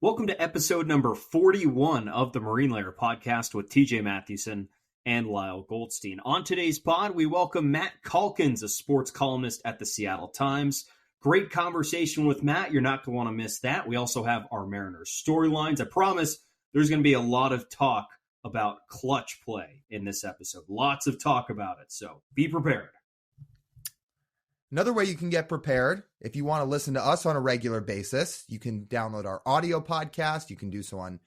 Welcome to episode number 41 of the Marine Layer podcast with TJ Mathewson and Lyle Goldstein. On today's pod, we welcome Matt Calkins, a sports columnist at the Seattle Times. Great conversation with Matt. You're not going to want to miss that. We also have our Mariners storylines. I promise there's going to be a lot of talk about clutch play in this episode. Lots of talk about it, so be prepared. Another way you can get prepared, if you want to listen to us on a regular basis, you can download our audio podcast. You can do so on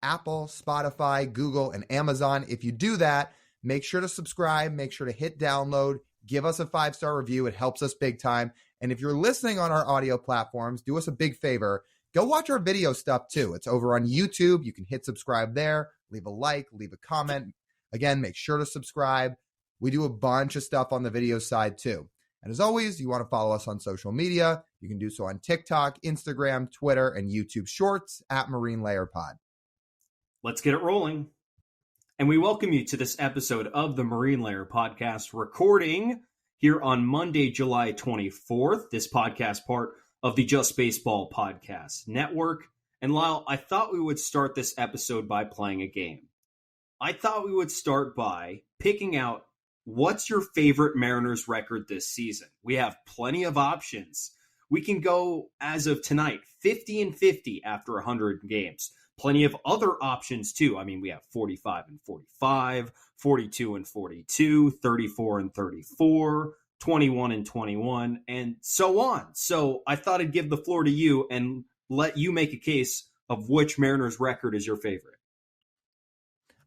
Apple, Spotify, Google, and Amazon. If you do that, make sure to subscribe, make sure to hit download, give us a 5-star review. It helps us big time. And if you're listening on our audio platforms, do us a big favor. Go watch our video stuff too. It's over on YouTube. You can hit subscribe there, leave a like, leave a comment. Again, make sure to subscribe. We do a bunch of stuff on the video side too. And as always, you want to follow us on social media. You can do so on TikTok, Instagram, Twitter, and YouTube Shorts at Marine Layer Pod. Let's get it rolling. And we welcome you to this episode of the Marine Layer podcast, recording here on Monday, July 24th. This podcast part of the Just Baseball Podcast Network. And Lyle, I thought we would start this episode by playing a game. I thought we would start by picking out what's your favorite Mariners record this season? We have plenty of options. We can go, as of tonight, 50-50 after 100 games. Plenty of other options, too. I mean, we have 45-45, 42-42, 34-34, 21-21, and so on. So I thought I'd give the floor to you and let you make a case of which Mariners record is your favorite.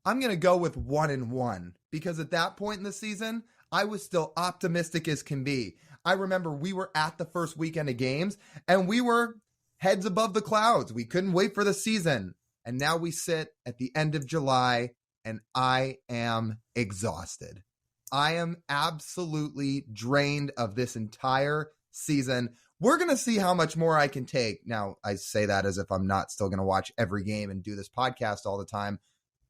I'm going to go with 1-1 because at that point in the season, I was still optimistic as can be. I remember we were at the first weekend of games and we were heads above the clouds. We couldn't wait for the season. And now we sit at the end of July and I am exhausted. I am absolutely drained of this entire season. We're going to see how much more I can take. Now, I say that as if I'm not still going to watch every game and do this podcast all the time.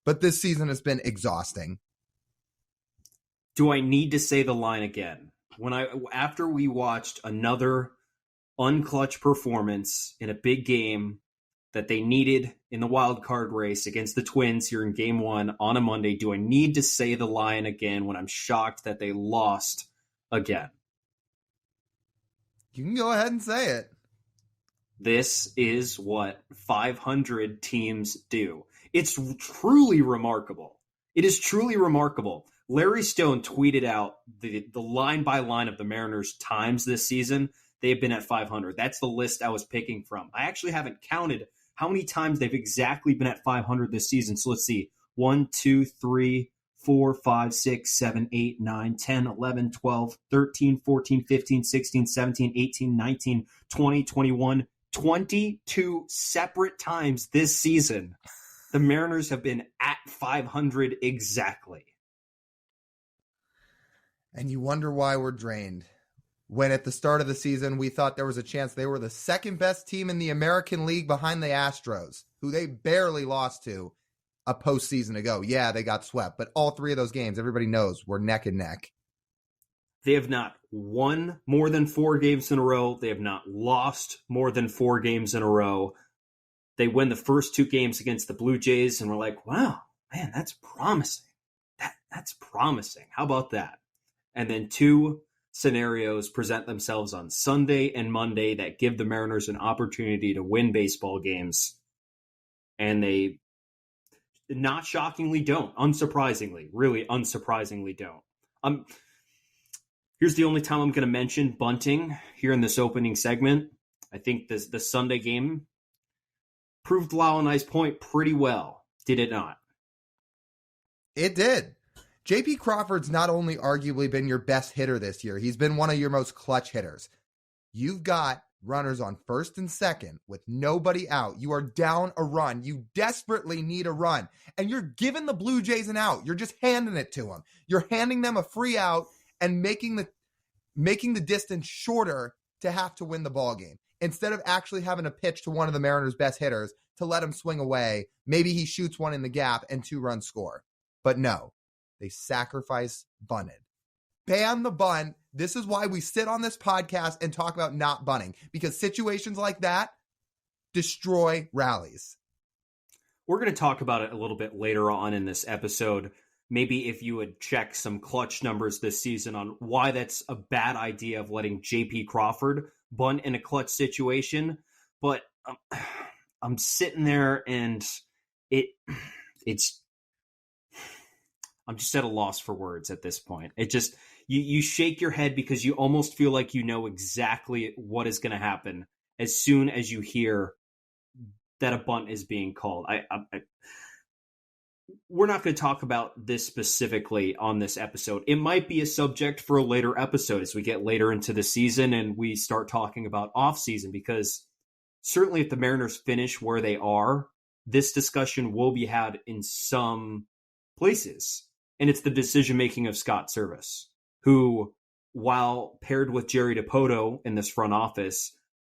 But this season has been exhausting. Do I need to say the line again? After we watched another unclutch performance in a big game that they needed in the wild card race against the Twins here in game 1 on a Monday, do I need to say the line again when I'm shocked that they lost again? You can go ahead and say it. This is what 500 teams do. It's truly remarkable. It is truly remarkable. Larry Stone tweeted out the line by line of the Mariners' times this season. They have been at 500. That's the list I was picking from. I actually haven't counted how many times they've exactly been at 500 this season. So let's see. 1, 2, 3, 4, 5, 6, 7, 8, 9, 10, 11, 12, 13, 14, 15, 16, 17, 18, 19, 20, 21, 22 separate times this season. The Mariners have been at 500 exactly. And you wonder why we're drained. When at the start of the season, we thought there was a chance they were the second best team in the American League behind the Astros, who they barely lost to a postseason ago. Yeah, they got swept, but all 3 of those games, everybody knows, were neck and neck. They have not won more than 4 games in a row. They have not lost more than 4 games in a row. They win the first 2 games against the Blue Jays, and we're like, wow, man, that's promising. That's promising. How about that? And then 2 scenarios present themselves on Sunday and Monday that give the Mariners an opportunity to win baseball games. And they, not shockingly, don't. Unsurprisingly, really unsurprisingly don't. Here's the only time I'm going to mention bunting here in this opening segment. I think the Sunday game proved Lyle and I's point pretty well, did it not? It did. J.P. Crawford's not only arguably been your best hitter this year, he's been one of your most clutch hitters. You've got runners on first and second with nobody out. You are down a run. You desperately need a run. And you're giving the Blue Jays an out. You're just handing it to them. You're handing them a free out and making the distance shorter to have to win the ball game. Instead of actually having a pitch to one of the Mariners' best hitters to let him swing away, maybe he shoots one in the gap and 2 runs score. But no, they sacrifice bunted. Ban the bunt. This is why we sit on this podcast and talk about not bunting, because situations like that destroy rallies. We're going to talk about it a little bit later on in this episode. Maybe if you would check some clutch numbers this season on why that's a bad idea of letting J.P. Crawford bunt in a clutch situation. But I'm sitting there and I'm just at a loss for words at this point. It just, you shake your head because you almost feel like you know exactly what is going to happen as soon as you hear that a bunt is being called. We're not going to talk about this specifically on this episode. It might be a subject for a later episode as we get later into the season and we start talking about off season, because certainly if the Mariners finish where they are, this discussion will be had in some places. And it's the decision-making of Scott Service, who, while paired with Jerry Dipoto in this front office,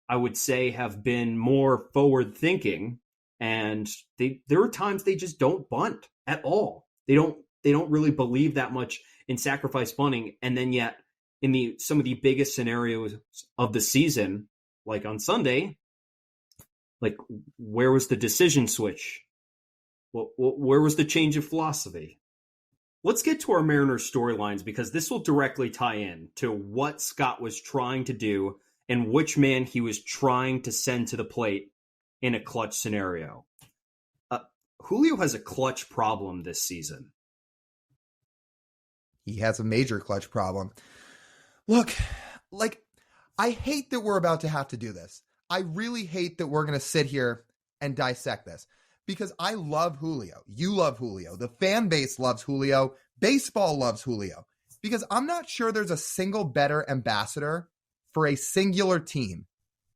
I would say have been more forward-thinking. And there are times they just don't bunt at all. They don't really believe that much in sacrifice bunting. And then yet in some of the biggest scenarios of the season, like on Sunday, like where was the decision switch? Where was the change of philosophy? Let's get to our Mariners storylines, because this will directly tie in to what Scott was trying to do and which man he was trying to send to the plate in a clutch scenario. Julio has a clutch problem this season. He has a major clutch problem. Look, I hate that we're about to have to do this. I really hate that we're going to sit here and dissect this, because I love Julio. You love Julio. The fan base loves Julio. Baseball loves Julio, because I'm not sure there's a single better ambassador for a singular team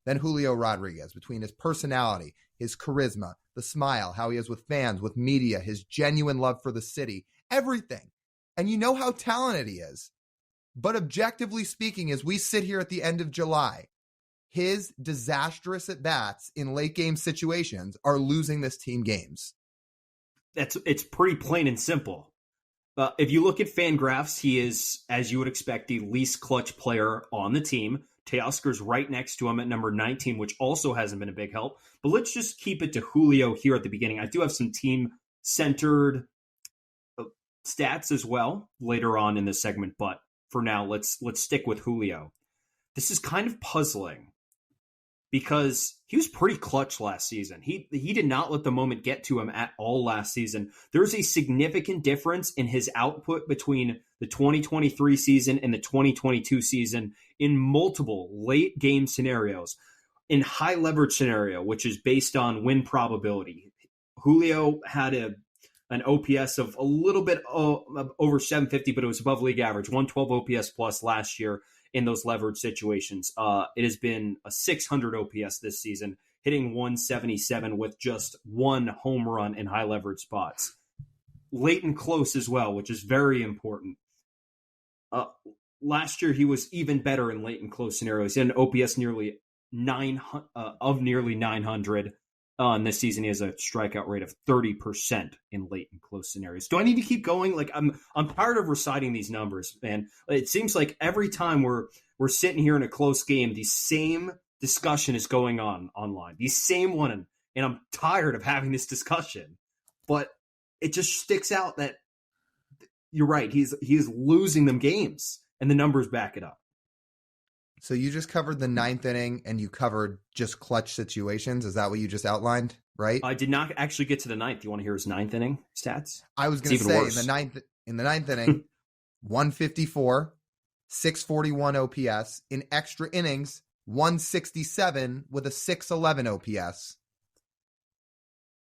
than Julio Rodriguez, between his personality, his charisma, the smile, how he is with fans, with media, his genuine love for the city, everything. And you know how talented he is. But objectively speaking, as we sit here at the end of July, his disastrous at-bats in late game situations are losing this team games. It's pretty plain and simple. If you look at Fangraphs, he is, as you would expect, the least clutch player on the team. Teoscar's right next to him at number 19, which also hasn't been a big help. But let's just keep it to Julio here at the beginning. I do have some team-centered stats as well later on in this segment, but for now, let's stick with Julio. This is kind of puzzling because he was pretty clutch last season. He did not let the moment get to him at all last season. There's a significant difference in his output between the 2023 season and the 2022 season in multiple late game scenarios. In high leverage scenario, which is based on win probability, Julio had an OPS of a little bit over 750, but it was above league average, 112 OPS plus last year. In those leverage situations, it has been a 600 OPS this season, hitting 177 with just one home run in high leverage spots. Late and close as well, which is very important. Last year, he was even better in late and close scenarios. He had an OPS nearly 900. And this season, he has a strikeout rate of 30% in late and close scenarios. Do I need to keep going? Like I'm tired of reciting these numbers, man. It seems like every time we're sitting here in a close game, the same discussion is going on online. The same one, and I'm tired of having this discussion. But it just sticks out that you're right. He is losing them games, and the numbers back it up. So you just covered the ninth inning and you covered just clutch situations. Is that what you just outlined, right? I did not actually get to the ninth. Do you want to hear his ninth inning stats? I was going to say in the ninth inning, 154, 641 OPS. In extra innings, 167 with a 611 OPS.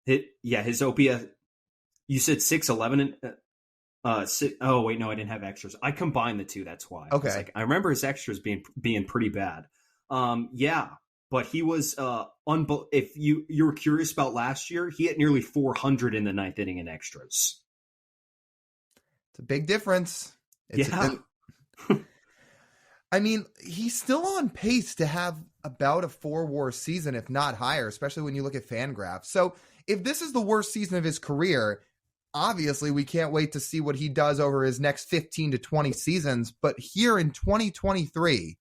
His OPS. You said 611 oh wait, no, I didn't have extras. I combined the two. That's why. Okay. I remember his extras being pretty bad. But he was if you were curious about last year, he hit nearly 400 in the ninth inning in extras. It's a big difference. I mean, he's still on pace to have about a 4-WAR season, if not higher, especially when you look at Fangraphs. So if this is the worst season of his career, obviously, we can't wait to see what he does over his next 15 to 20 seasons. But here in 2023,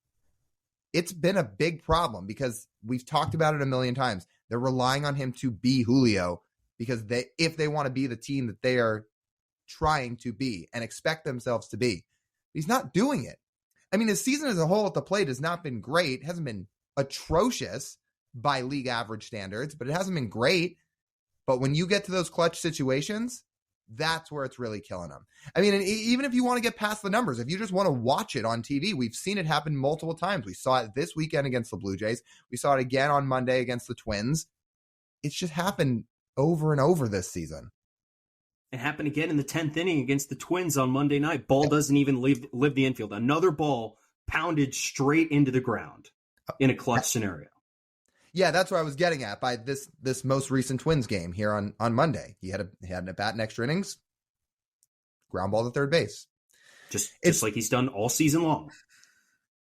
it's been a big problem because we've talked about it a million times. They're relying on him to be Julio because if they want to be the team that they are trying to be and expect themselves to be, he's not doing it. I mean, his season as a whole at the plate has not been great. It hasn't been atrocious by league average standards, but it hasn't been great. But when you get to those clutch situations, that's where it's really killing him. I mean, and even if you want to get past the numbers, if you just want to watch it on TV, we've seen it happen multiple times. We saw it this weekend against the Blue Jays. We saw it again on Monday against the Twins. It's just happened over and over this season. It happened again in the 10th inning against the Twins on Monday night. Ball doesn't even leave the infield. Another ball pounded straight into the ground in a clutch scenario. Yeah, that's what I was getting at by this most recent Twins game here on Monday. He had an at-bat in extra innings, ground ball to third base. Just like he's done all season long.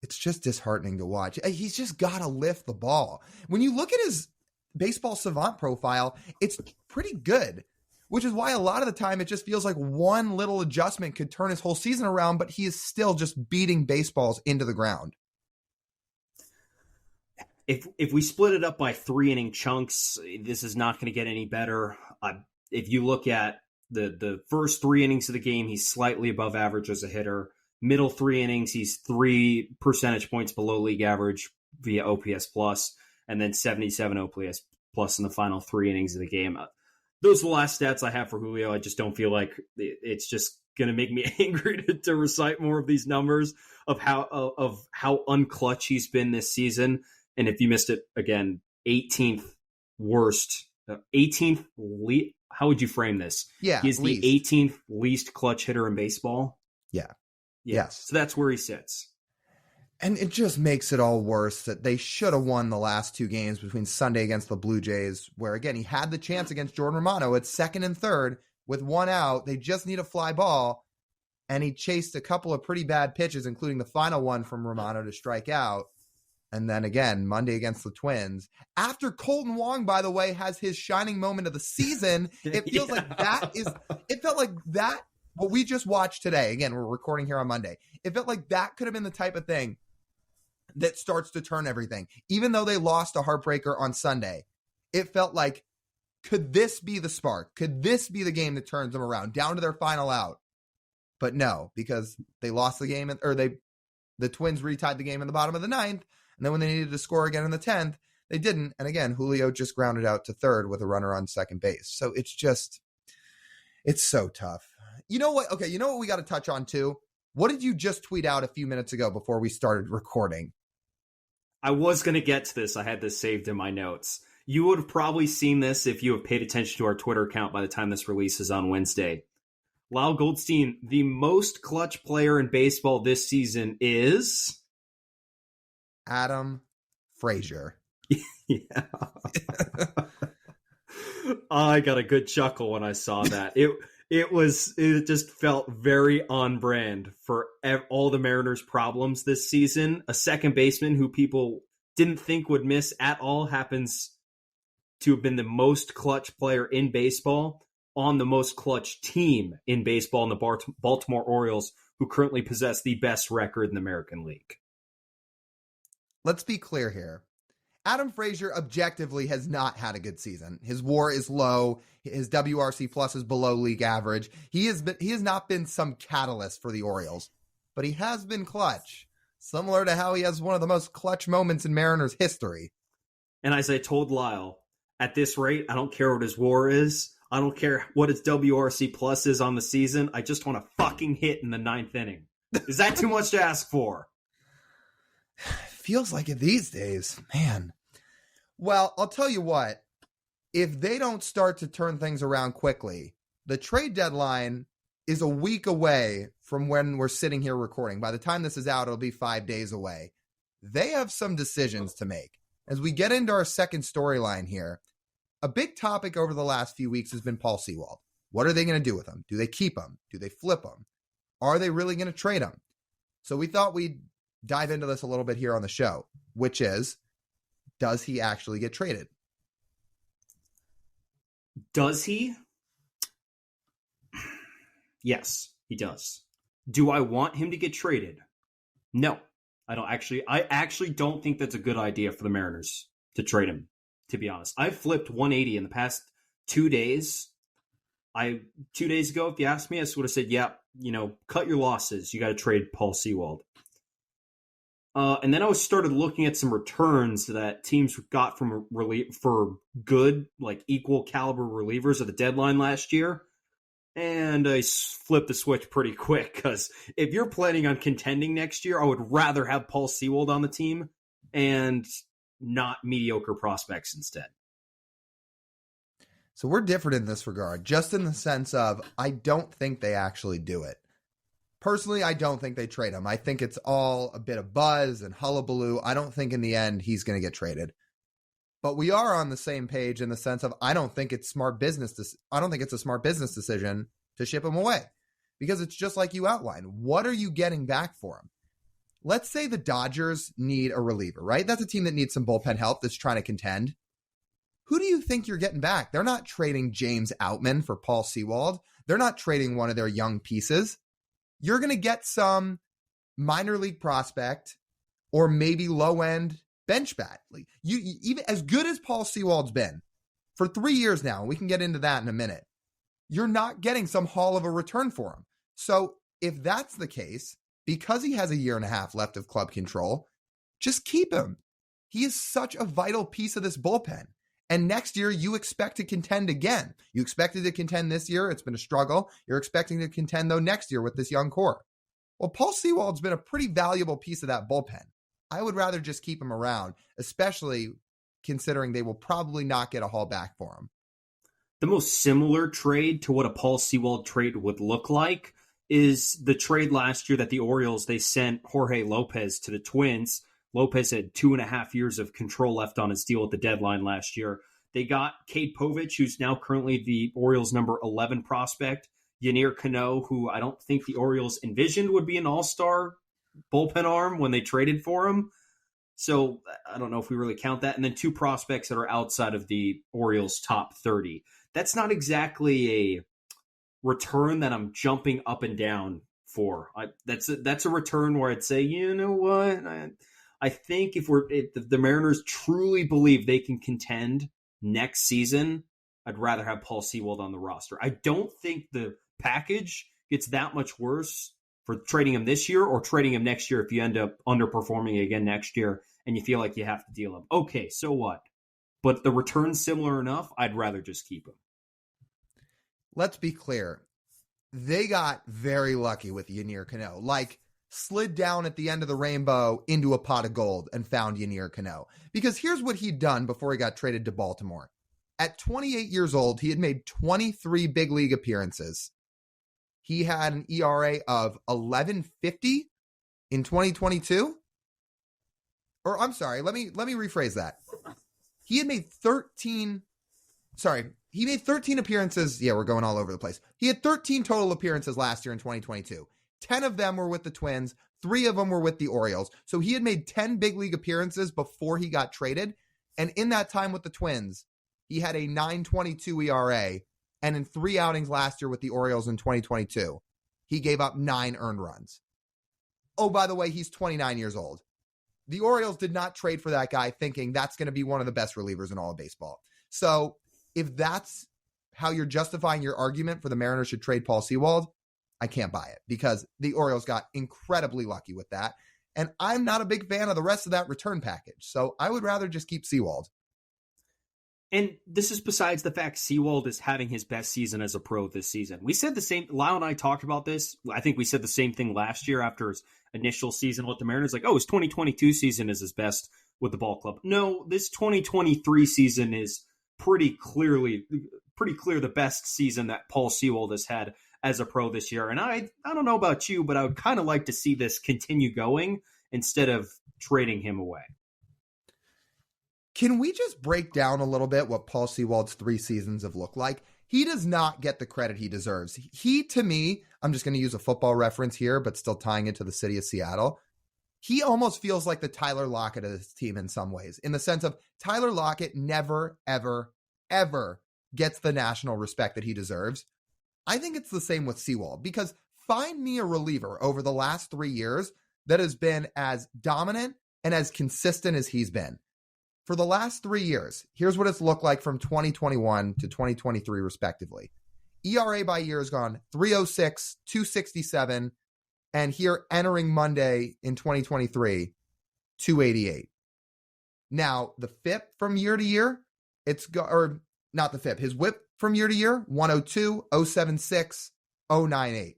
It's just disheartening to watch. He's just got to lift the ball. When you look at his baseball savant profile, it's pretty good, which is why a lot of the time it just feels like one little adjustment could turn his whole season around, but he is still just beating baseballs into the ground. If we split it up by 3-inning chunks, this is not going to get any better. If you look at the first 3 innings of the game, he's slightly above average as a hitter. Middle 3 innings, he's 3 percentage points below league average via OPS plus, and then 77 OPS plus in the final 3 innings of the game. Those are the last stats I have for Julio. I just don't feel like it's just going to make me angry to recite more of these numbers of how unclutch he's been this season. And if you missed it, again, 18th worst, 18th how would you frame this? Yeah, he's the 18th least clutch hitter in baseball. Yeah. Yes. So that's where he sits. And it just makes it all worse that they should have won the last 2 games between Sunday against the Blue Jays, where, again, he had the chance against Jordan Romano at second and third with 1 out. They just need a fly ball, and he chased a couple of pretty bad pitches, including the final one from Romano to strike out. And then again, Monday against the Twins. After Colton Wong, by the way, has his shining moment of the season, it feels like it felt like that, what we just watched today, again, we're recording here on Monday, it felt like that could have been the type of thing that starts to turn everything. Even though they lost a heartbreaker on Sunday, it felt like, could this be the spark? Could this be the game that turns them around down to their final out? But no, because they lost the game, the Twins retied the game in the bottom of the 9th. And then when they needed to score again in the 10th, they didn't. And again, Julio just grounded out to third with a runner on second base. So it's so tough. You know what? Okay, you know what we got to touch on too? What did you just tweet out a few minutes ago before we started recording? I was going to get to this. I had this saved in my notes. You would have probably seen this if you have paid attention to our Twitter account by the time this releases on Wednesday. Lyle Goldstein, the most clutch player in baseball this season is Adam Frazier. Yeah. I got a good chuckle when I saw that. It just felt very on brand for all the Mariners' problems this season. A second baseman who people didn't think would miss at all happens to have been the most clutch player in baseball on the most clutch team in baseball in the Baltimore Orioles, who currently possess the best record in the American League. Let's be clear here. Adam Frazier objectively has not had a good season. His WAR is low. His WRC plus is below league average. He has not been some catalyst for the Orioles, but he has been clutch, similar to how he has one of the most clutch moments in Mariners history. And as I told Lyle, at this rate, I don't care what his WAR is. I don't care what his WRC plus is on the season. I just want to fucking hit in the 9th inning. Is that too much to ask for? Feels like it these days, man. Well, I'll tell you what, if they don't start to turn things around quickly, the trade deadline is a week away from when we're sitting here recording. By the time this is out, it'll be 5 days away. They have some decisions to make. As we get into our second storyline here, a big topic over the last few weeks has been Paul Sewald. What are they going to do with him? Do they keep him? Do they flip him? Are they really going to trade him? So we thought we'd dive into this a little bit here on the show, which is, does he actually get traded? Does he? Yes, he does. Do I want him to get traded? No. I actually don't think that's a good idea for the Mariners to trade him, to be honest. I've flipped 180 in the past 2 days. 2 days ago, if you asked me, I would have said, yeah, cut your losses. You got to trade Paul Sewald. And then I started looking at some returns that teams got from for good, like equal caliber relievers at the deadline last year. And I flipped the switch pretty quick because if you're planning on contending next year, I would rather have Paul Sewald on the team and not mediocre prospects instead. So we're different in this regard, just in the sense of I don't think they actually do it. Personally, I don't think they trade him. I think it's all a bit of buzz and hullabaloo. I don't think in the end he's going to get traded. But we are on the same page in the sense of I don't think it's smart business. I don't think it's a smart business decision to ship him away because it's just like you outlined. What are you getting back for him? Let's say the Dodgers need a reliever, right? That's a team that needs some bullpen help that's trying to contend. Who do you think you're getting back? They're not trading James Outman for Paul Sewald. They're not trading one of their young pieces. You're going to get some minor league prospect or maybe low-end bench bat. You even as good as Paul Sewald's been for 3 years now, and we can get into that in a minute, you're not getting some haul of a return for him. So if that's the case, because he has a year and a half left of club control, just keep him. He is such a vital piece of this bullpen. And next year, you expect to contend again. You expected to contend this year. It's been a struggle. You're expecting to contend, though, next year with this young core. Well, Paul Sewald's been a pretty valuable piece of that bullpen. I would rather just keep him around, especially considering they will probably not get a haul back for him. The most similar trade to what a Paul Sewald trade would look like is the trade last year that the Orioles, they sent Jorge Lopez to the Twins. Lopez had 2.5 years of control left on his deal at the deadline last year. They got Cade Povich, who's now currently the Orioles' number 11 prospect. Yennier Cano, who I don't think the Orioles envisioned would be an all-star bullpen arm when they traded for him. So I don't know if we really count that. And then 2 prospects that are outside of the Orioles' top 30. That's not exactly a return that I'm jumping up and down for. That's a return where I'd say, you know what? I think if the Mariners truly believe they can contend next season, I'd rather have Paul Sewald on the roster. I don't think the package gets that much worse for trading him this year or trading him next year if you end up underperforming again next year and you feel like you have to deal him. Okay, so what? But the return's similar enough, I'd rather just keep him. Let's be clear. They got very lucky with Yennier Cano. Slid down at the end of the rainbow into a pot of gold and found Yennier Cano. Because here's what he'd done before he got traded to Baltimore. At 28 years old, he had made 23 big league appearances. He had an ERA of 11.50 in 2022. Or I'm sorry, let me rephrase that. He made 13 appearances. Yeah, we're going all over the place. He had 13 total appearances last year in 2022. 10 of them were with the Twins. 3 of them were with the Orioles. So he had made 10 big league appearances before he got traded. And in that time with the Twins, he had a 9.22 ERA. And in 3 outings last year with the Orioles in 2022, he gave up 9 earned runs. Oh, by the way, he's 29 years old. The Orioles did not trade for that guy thinking that's going to be one of the best relievers in all of baseball. So if that's how you're justifying your argument for the Mariners should trade Paul Sewald, I can't buy it because the Orioles got incredibly lucky with that. And I'm not a big fan of the rest of that return package. So I would rather just keep Sewald. And this is besides the fact Sewald is having his best season as a pro this season. We said the same. Lyle and I talked about this. I think we said the same thing last year after his initial season with the Mariners. His 2022 season is his best with the ball club. No, this 2023 season is pretty clear the best season that Paul Sewald has had as a pro this year. And I don't know about you, but I would kind of like to see this continue going instead of trading him away. Can we just break down a little bit what Paul Sewald's 3 seasons have looked like? He does not get the credit he deserves. He, to me, I'm just going to use a football reference here, but still tying it to the city of Seattle. He almost feels like the Tyler Lockett of this team in some ways, in the sense of Tyler Lockett never, ever, ever gets the national respect that he deserves. I think it's the same with Sewald, because find me a reliever over the last 3 years that has been as dominant and as consistent as he's been. For the last 3 years, here's what it's looked like from 2021 to 2023, respectively. ERA by year has gone 306, 267, and here entering Monday in 2023, 288. Now, the FIP from year to year, or not the FIP, his WHIP from year to year, 102, 076, 098.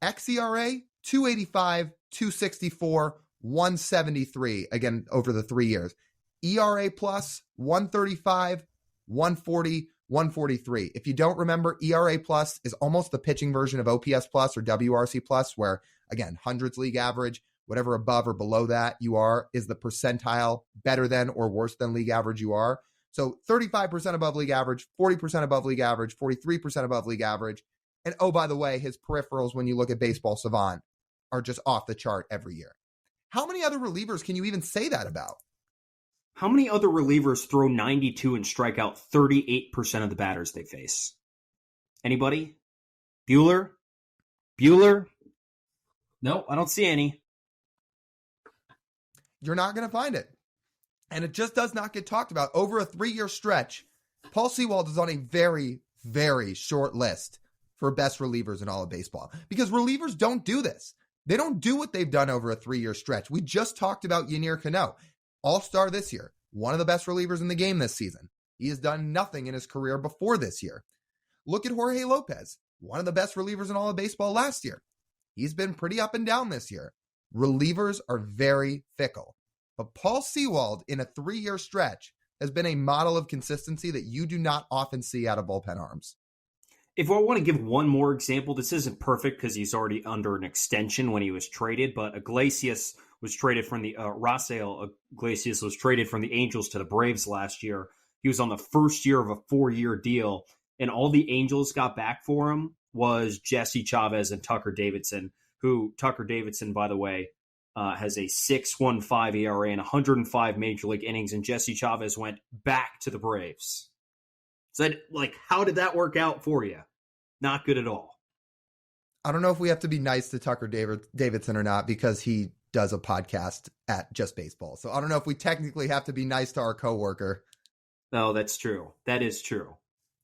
xERA, 285, 264, 173, again, over the 3 years. ERA plus, 135, 140, 143. If you don't remember, ERA plus is almost the pitching version of OPS plus or WRC plus, where, again, hundreds league average, whatever above or below that you are is the percentile better than or worse than league average you are. So 35% above league average, 40% above league average, 43% above league average. And oh, by the way, his peripherals, when you look at Baseball Savant, are just off the chart every year. How many other relievers can you even say that about? How many other relievers throw 92 and strike out 38% of the batters they face? Anybody? Bueller? No, I don't see any. You're not going to find it. And it just does not get talked about. Over a 3-year stretch, Paul Sewald is on a very, very short list for best relievers in all of baseball. Because relievers don't do this. They don't do what they've done over a 3-year stretch. We just talked about Yennier Cano, all-star this year, one of the best relievers in the game this season. He has done nothing in his career before this year. Look at Jorge Lopez, one of the best relievers in all of baseball last year. He's been pretty up and down this year. Relievers are very fickle. But Paul Sewald, in a 3-year stretch, has been a model of consistency that you do not often see out of bullpen arms. If I want to give one more example, this isn't perfect because he's already under an extension when he was traded, but Iglesias was traded from the Rafael Iglesias was traded from the Angels to the Braves last year. He was on the first year of a 4-year deal, and all the Angels got back for him was Jesse Chavez and Tucker Davidson, who Tucker Davidson, by the way, has a 6.15 ERA and 105 major league innings, and Jesse Chavez went back to the Braves. So, how did that work out for you? Not good at all. I don't know if we have to be nice to Tucker Davidson or not, because he does a podcast at Just Baseball. So I don't know if we technically have to be nice to our coworker. No, that's true. That is true.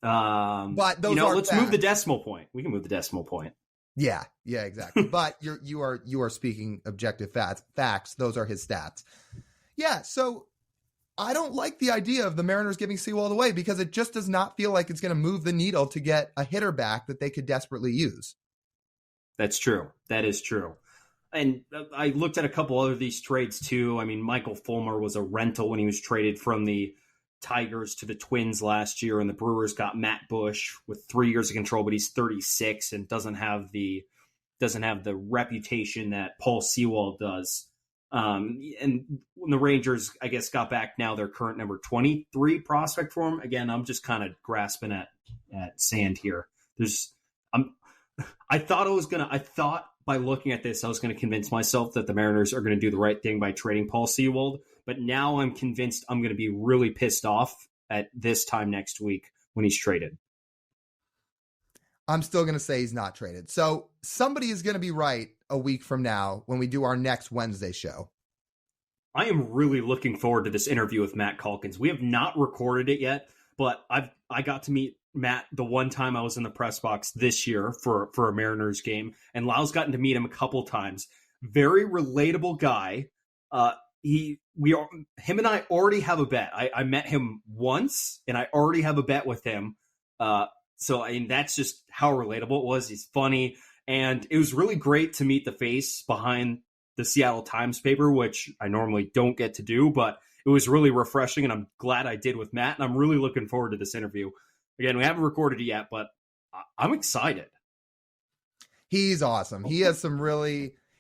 But those let's move the decimal point. We can move the decimal point. Yeah, exactly. But you are speaking objective facts. Those are his stats. Yeah, so I don't like the idea of the Mariners giving Sewald away because it just does not feel like it's going to move the needle to get a hitter back that they could desperately use. That's true. That is true. And I looked at a couple other of these trades too. I mean, Michael Fulmer was a rental when he was traded from the Tigers to the Twins last year, and the Brewers got Matt Bush with 3 years of control, but he's 36 and doesn't have the reputation that Paul Sewald does. And when the Rangers, I guess, got back now their current number 23 prospect for him. Again, I'm just kind of grasping at sand here. I thought by looking at this, I was going to convince myself that the Mariners are going to do the right thing by trading Paul Sewald. But now I'm convinced I'm going to be really pissed off at this time next week when he's traded. I'm still going to say he's not traded. So somebody is going to be right a week from now when we do our next Wednesday show. I am really looking forward to this interview with Matt Calkins. We have not recorded it yet, but I got to meet Matt the one time I was in the press box this year for a Mariners game, and Lyle's gotten to meet him a couple times. Very relatable guy. Him and I already have a bet. I met him once, and I already have a bet with him. So I mean, that's just how relatable it was. He's funny, and it was really great to meet the face behind the Seattle Times paper, which I normally don't get to do, but it was really refreshing, and I'm glad I did with Matt, and I'm really looking forward to this interview. Again, we haven't recorded it yet, but I'm excited. He's awesome. He has some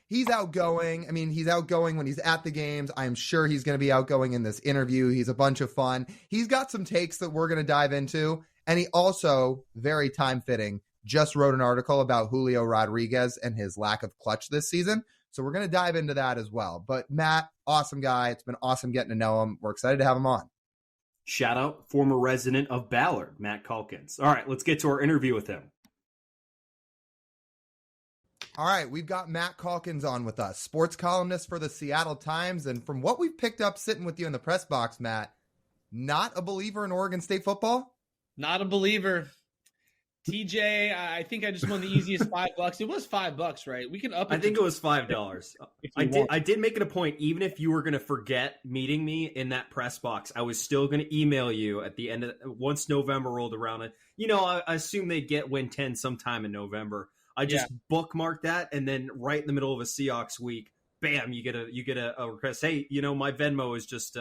he's outgoing. I mean, he's outgoing when he's at the games. I'm sure he's going to be outgoing in this interview. He's a bunch of fun. He's got some takes that we're going to dive into. And he also, very time-fitting, just wrote an article about Julio Rodriguez and his lack of clutch this season. So we're going to dive into that as well. But Matt, awesome guy. It's been awesome getting to know him. We're excited to have him on. Shout out former resident of Ballard, Matt Calkins. All right, let's get to our interview with him. All right, we've got Matt Calkins on with us, sports columnist for the Seattle Times. And from what we've picked up sitting with you in the press box, Matt, not a believer in Oregon State football? Not a believer. TJ, I think I just won the easiest $5. It was $5, right? We can up it. I think it was $5. I did make it a point, even if you were going to forget meeting me in that press box, I was still going to email you at the end of once November rolled around. I assume they get win 10 sometime in November. I just bookmarked that, and then right in the middle of a Seahawks week, bam, you get a request. Hey, my Venmo is just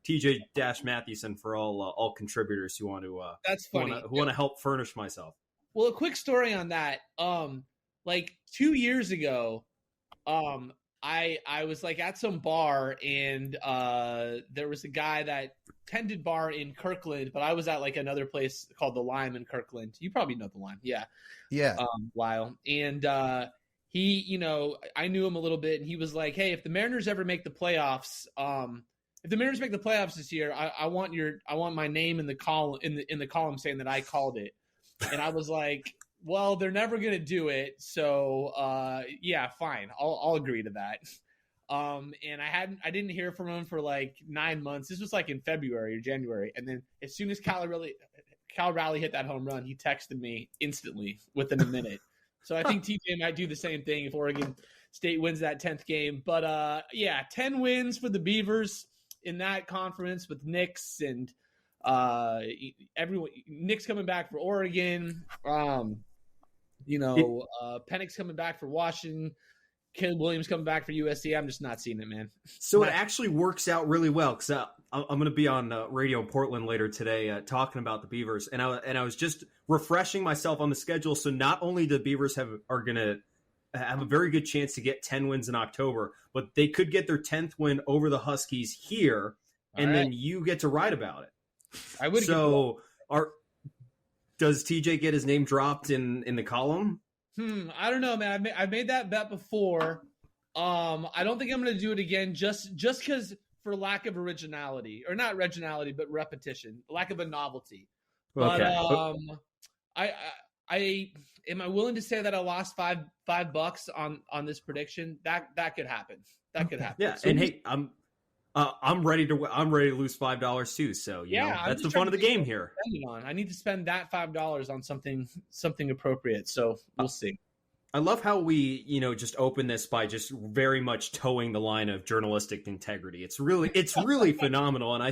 TJ-Mathewson for all contributors who want to that's funny. who want to help furnish myself. Well, a quick story on that. Like 2 years ago, I was like at some bar, and there was a guy that tended bar in Kirkland, but I was at like another place called the Lime in Kirkland. You probably know the Lime, yeah. Lyle, and he, I knew him a little bit, and he was like, "Hey, if the Mariners ever make the playoffs, if the Mariners make the playoffs this year, I want my name in the column in the column saying that I called it." And I was like, well, they're never going to do it. So, yeah, fine. I'll agree to that. And I didn't hear from him for like 9 months. This was like in February or January. And then as soon as Cal Raleigh hit that home run, he texted me instantly within a minute. So I think TJ might do the same thing if Oregon State wins that 10th game. But, 10 wins for the Beavers in that conference with Knicks and everyone. Knicks coming back for Oregon. Penix coming back for Washington. Caleb Williams coming back for USC. I'm just not seeing it, man. So it actually works out really well, because I'm going to be on radio in Portland later today talking about the Beavers, and I was just refreshing myself on the schedule. So not only the Beavers are going to have a very good chance to get 10 wins in October, but they could get their 10th win over the Huskies here, and then you get to write about it. I would. So does TJ get his name dropped in the column? I don't know, man. I've made that bet before. I don't think I'm going to do it again, just because for lack of originality, or not originality, but repetition, lack of a novelty. But I am I willing to say that I lost $5 on this prediction? That could happen. That could happen. Yeah, so, and hey, I'm ready to lose $5 too. So that's the fun of the game here. I need to spend that $5 on something appropriate. So we'll see. I love how we, just open this by just very much towing the line of journalistic integrity. It's really phenomenal. And I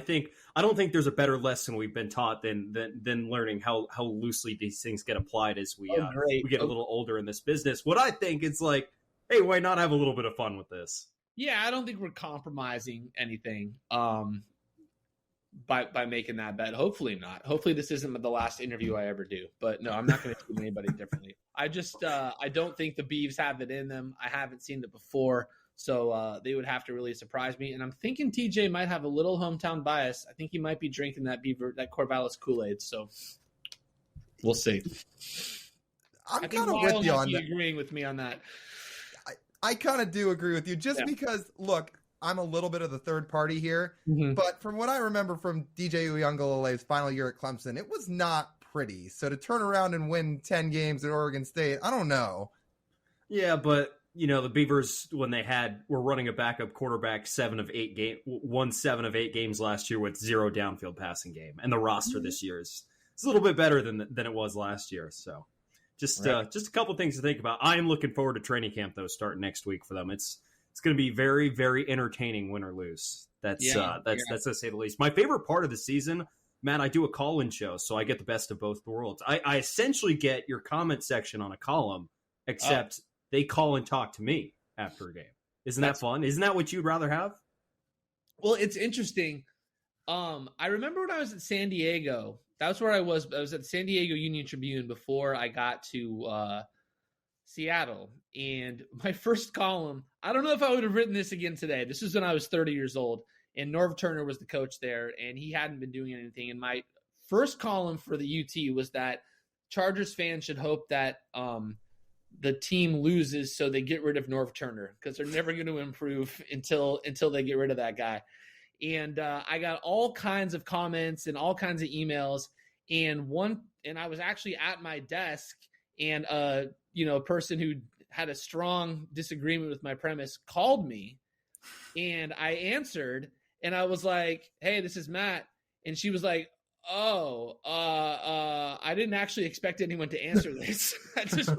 don't think there's a better lesson we've been taught than learning how loosely these things get applied as we get a little older in this business. What I think is like, hey, why not have a little bit of fun with this? Yeah, I don't think we're compromising anything by making that bet. Hopefully not. Hopefully this isn't the last interview I ever do. But no, I'm not going to treat anybody differently. I just I don't think the Beavs have it in them. I haven't seen it before, so they would have to really surprise me. And I'm thinking TJ might have a little hometown bias. I think he might be drinking that Corvallis Kool-Aid. So we'll see. I'm kind of with you on that. Agreeing with me on that. I kind of do agree with you, just because, look, I'm a little bit of the third party here, but from what I remember from DJ Uyunglele's final year at Clemson, it was not pretty. So to turn around and win 10 games at Oregon State, I don't know. Yeah, but, the Beavers, when were running a backup quarterback won 7 of 8 games last year with 0 downfield passing game. And the roster this year is a little bit better than it was last year, so. Just a couple things to think about. I am looking forward to training camp, though, starting next week for them. It's going to be very, very entertaining, win or lose. That's to say the least. My favorite part of the season, Matt, I do a call-in show, so I get the best of both worlds. I essentially get your comment section on a column, except they call and talk to me after a game. Isn't that fun? Isn't that what you'd rather have? Well, it's interesting. I remember when I was at San Diego. That's where I was. I was at the San Diego Union Tribune before I got to Seattle. And my first column, I don't know if I would have written this again today. This was when I was 30 years old. And Norv Turner was the coach there, and he hadn't been doing anything. And my first column for the UT was that Chargers fans should hope that the team loses so they get rid of Norv Turner, because they're never going to improve until they get rid of that guy. And I got all kinds of comments and all kinds of emails. And I was actually at my desk, and a person who had a strong disagreement with my premise called me, and I answered, and I was like, "Hey, this is Matt," and she was like, "Oh, I didn't actually expect anyone to answer this. I just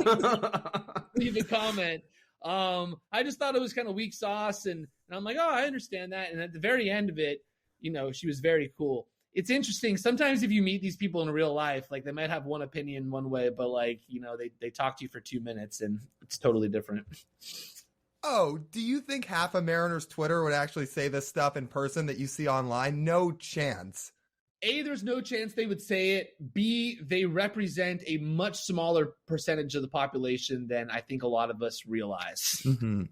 leave a comment. I just thought it was kind of weak sauce," and I'm like, "Oh, I understand that." And at the very end of it, she was very cool. It's interesting. Sometimes if you meet these people in real life, like they might have one opinion one way, but like, they talk to you for 2 minutes and it's totally different. Oh, do you think half of Mariners Twitter would actually say this stuff in person that you see online? No chance. A, there's no chance they would say it. B, they represent a much smaller percentage of the population than I think a lot of us realize. Mm-hmm.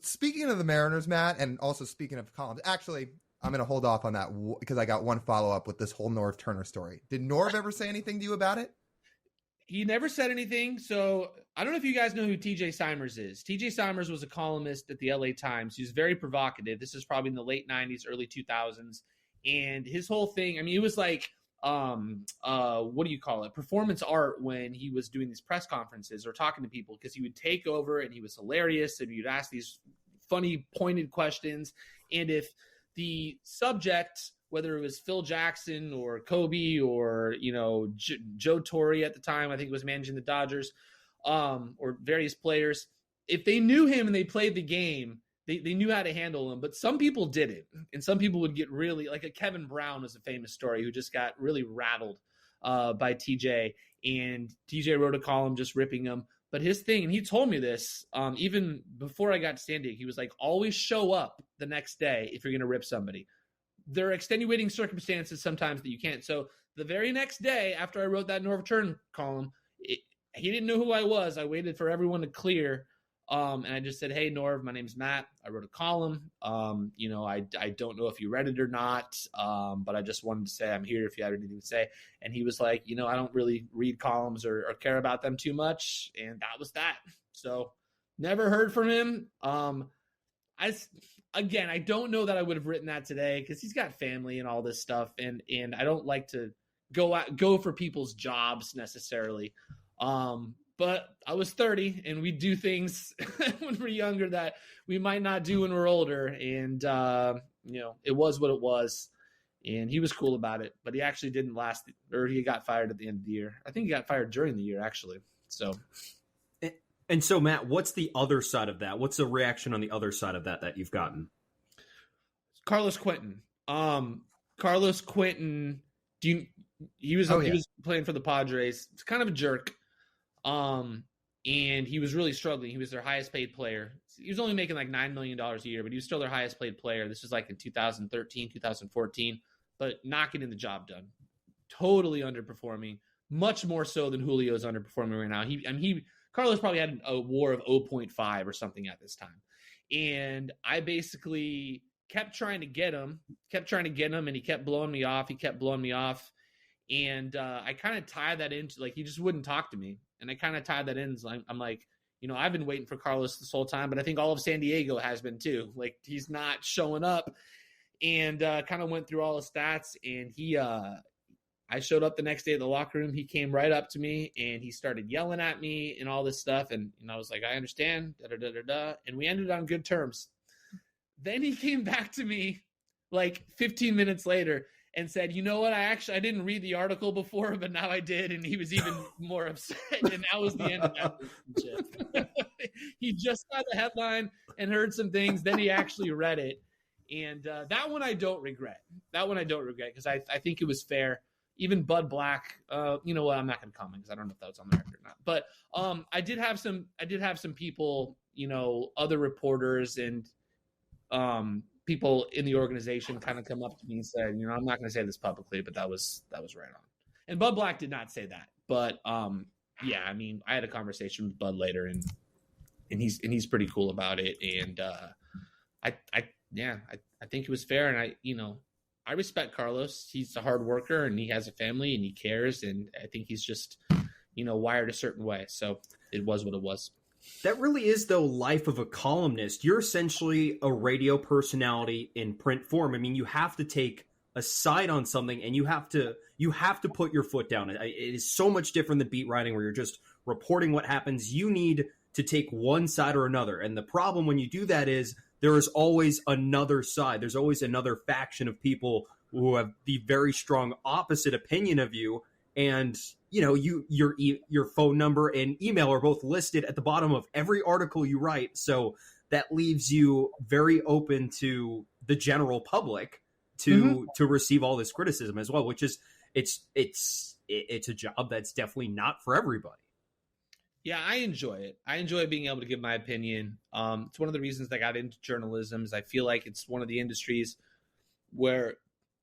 Speaking of the Mariners, Matt, and also speaking of columns, actually, I'm going to hold off on that because I got one follow-up with this whole Norv Turner story. Did Norv ever say anything to you about it? He never said anything. So I don't know if you guys know who TJ Simers is. TJ Simers was a columnist at the LA Times. He was very provocative. This is probably in the late 90s, early 2000s. And his whole thing, it was like, what do you call it? Performance art when he was doing these press conferences or talking to people, because he would take over and he was hilarious and he'd ask these funny, pointed questions. And if the subject, whether it was Phil Jackson or Kobe or, Joe Torre at the time, I think was managing the Dodgers, or various players, if they knew him and they played the game, they knew how to handle him. But some people didn't. And some people would get really, like a Kevin Brown was a famous story who just got really rattled by TJ. And TJ wrote a column just ripping him. But his thing, and he told me this, even before I got to San Diego, he was like, always show up the next day if you're going to rip somebody. There are extenuating circumstances sometimes that you can't. So the very next day after I wrote that Norv Turner column, he didn't know who I was. I waited for everyone to clear. And I just said, "Hey, Norv, my name's Matt. I wrote a column. I don't know if you read it or not, but I just wanted to say I'm here if you have anything to say." And he was like, "I don't really read columns or care about them too much." And that was that. So never heard from him. I don't know that I would have written that today because he's got family and all this stuff. And I don't like to go for people's jobs necessarily. But I was 30 and we do things when we're younger that we might not do when we're older. And, it was what it was. And he was cool about it, but he actually didn't last, or he got fired at the end of the year. I think he got fired during the year, actually. So. And so, Matt, what's the other side of that? What's the reaction on the other side of that you've gotten? Carlos Quentin. Carlos Quentin, he was playing for the Padres. It's kind of a jerk. And he was really struggling. He was their highest paid player. He was only making like $9 million a year, but he was still their highest paid player. This was like in 2013, 2014, but not getting the job done. Totally underperforming, much more so than Julio's underperforming right now. Carlos probably had a WAR of 0.5 or something at this time. And I basically kept trying to get him, and he kept blowing me off. And I kind of tied that into, like, he just wouldn't talk to me. And I kind of tied that in. So I'm like, I've been waiting for Carlos this whole time, but I think all of San Diego has been too. Like, he's not showing up. And kind of went through all his stats. And I showed up the next day at the locker room. He came right up to me and he started yelling at me and all this stuff. And I was like, I understand. And we ended on good terms. Then he came back to me like 15 minutes later and said, "You know what? I didn't read the article before, but now I did." And he was even more upset. And that was the end of that relationship. He just saw the headline and heard some things. Then he actually read it. And that one I don't regret. Because I think it was fair. Even Bud Black, you know what? I'm not going to comment because I don't know if that was on the record or not. But I did have some people, other reporters and people in the organization kind of come up to me and said, I'm not going to say this publicly, but that was right on. And Bud Black did not say that, but yeah, I had a conversation with Bud later, and he's pretty cool about it, and I think it was fair, and I respect Carlos. He's a hard worker, and he has a family, and he cares, and I think he's just wired a certain way. So it was what it was. That really is, though, life of a columnist. You're essentially a radio personality in print form. You have to take a side on something, and you have to put your foot down. It is so much different than beat writing, where you're just reporting what happens. You need to take one side or another, and the problem when you do that is there is always another side. There's always another faction of people who have the very strong opposite opinion of you, and your phone number and email are both listed at the bottom of every article you write. So that leaves you very open to the general public to receive all this criticism as well, which is it's a job that's definitely not for everybody. Yeah, I enjoy it. I enjoy being able to give my opinion. It's one of the reasons I got into journalism. Is I feel like it's one of the industries where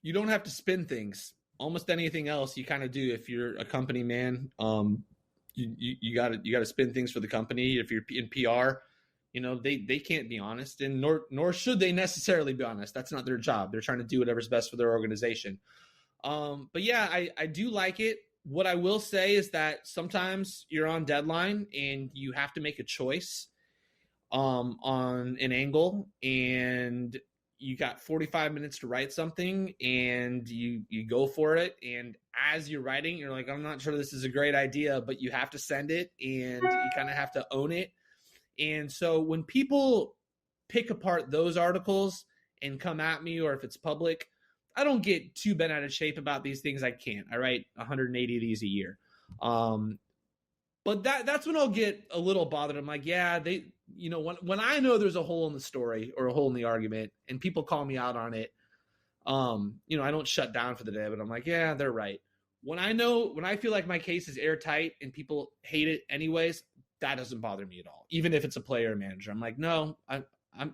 you don't have to spin things. Almost anything else you kind of do if you're a company man. You got to spin things for the company. If you're in PR, they can't be honest, and nor should they necessarily be honest. That's not their job. They're trying to do whatever's best for their organization. But yeah, I do like it. What I will say is that sometimes you're on deadline and you have to make a choice on an angle, and you got 45 minutes to write something, and you go for it. And as you're writing, you're like, I'm not sure this is a great idea, but you have to send it, and you kind of have to own it. And so when people pick apart those articles and come at me, or if it's public, I don't get too bent out of shape about these things. I can't. I write 180 of these a year. But that's when I'll get a little bothered. I'm like, yeah, when I know there's a hole in the story or a hole in the argument and people call me out on it, I don't shut down for the day, but I'm like, yeah, they're right. When I feel like my case is airtight and people hate it anyways, that doesn't bother me at all. Even if it's a player or manager, I'm like, no,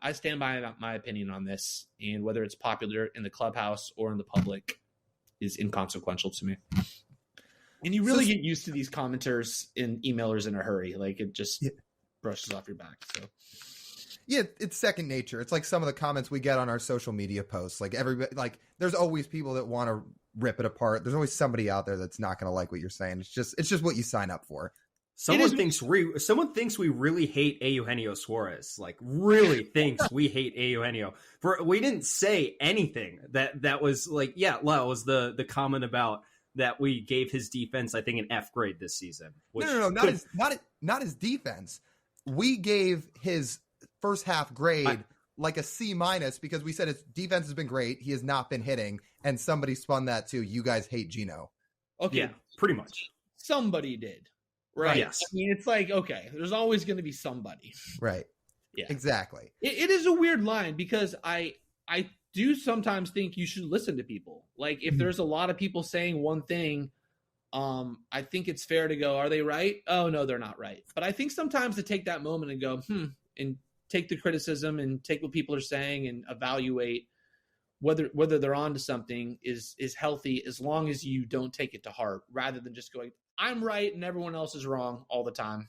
I stand by my opinion on this, and whether it's popular in the clubhouse or in the public is inconsequential to me. And you really get used to these commenters and emailers in a hurry. Like it just brushes off your back. So yeah, it's second nature. It's like some of the comments we get on our social media posts. Like everybody, like there's always people that want to rip it apart. There's always somebody out there that's not going to like what you're saying. It's just what you sign up for. Someone thinks we really hate Eugenio Suarez. Like really thinks we hate Eugenio. We didn't say anything that was like, yeah, Lyle was the comment about that we gave his defense, I think, an F grade this season. No, not his defense. We gave his first half grade like a C- because we said his defense has been great. He has not been hitting, and somebody spun that too. You guys hate Gino. Okay, yeah, pretty much. Somebody did. Right. Yes. I mean, it's like, okay, there's always going to be somebody. Right. Yeah. Exactly. It is a weird line because I do sometimes think you should listen to people. Like if there's a lot of people saying one thing, I think it's fair to go, are they right? Oh, no, they're not right. But I think sometimes to take that moment and go, and take the criticism and take what people are saying and evaluate whether they're onto something is healthy, as long as you don't take it to heart, rather than just going, I'm right and everyone else is wrong all the time.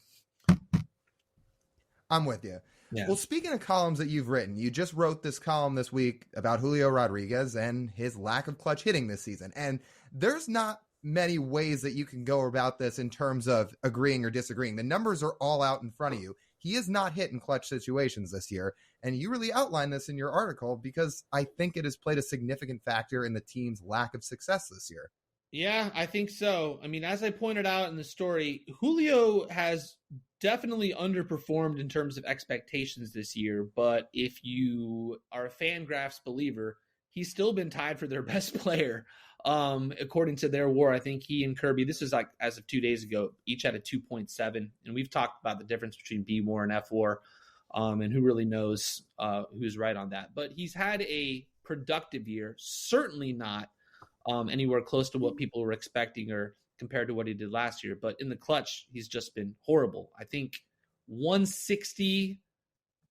I'm with you. Yeah. Well, speaking of columns that you've written, you just wrote this column this week about Julio Rodriguez and his lack of clutch hitting this season. And there's not many ways that you can go about this in terms of agreeing or disagreeing. The numbers are all out in front of you. He is not hit in clutch situations this year. And you really outline this in your article because I think it has played a significant factor in the team's lack of success this year. Yeah, I think so. I mean, as I pointed out in the story, Julio has definitely underperformed in terms of expectations this year. But if you are a Fangraphs believer, he's still been tied for their best player. According to their WAR, I think he and Kirby, this is like as of 2 days ago, each had a 2.7. And we've talked about the difference between B WAR and F WAR, and who really knows who's right on that. But he's had a productive year, certainly not anywhere close to what people were expecting or compared to what he did last year. But in the clutch, he's just been horrible. I think 160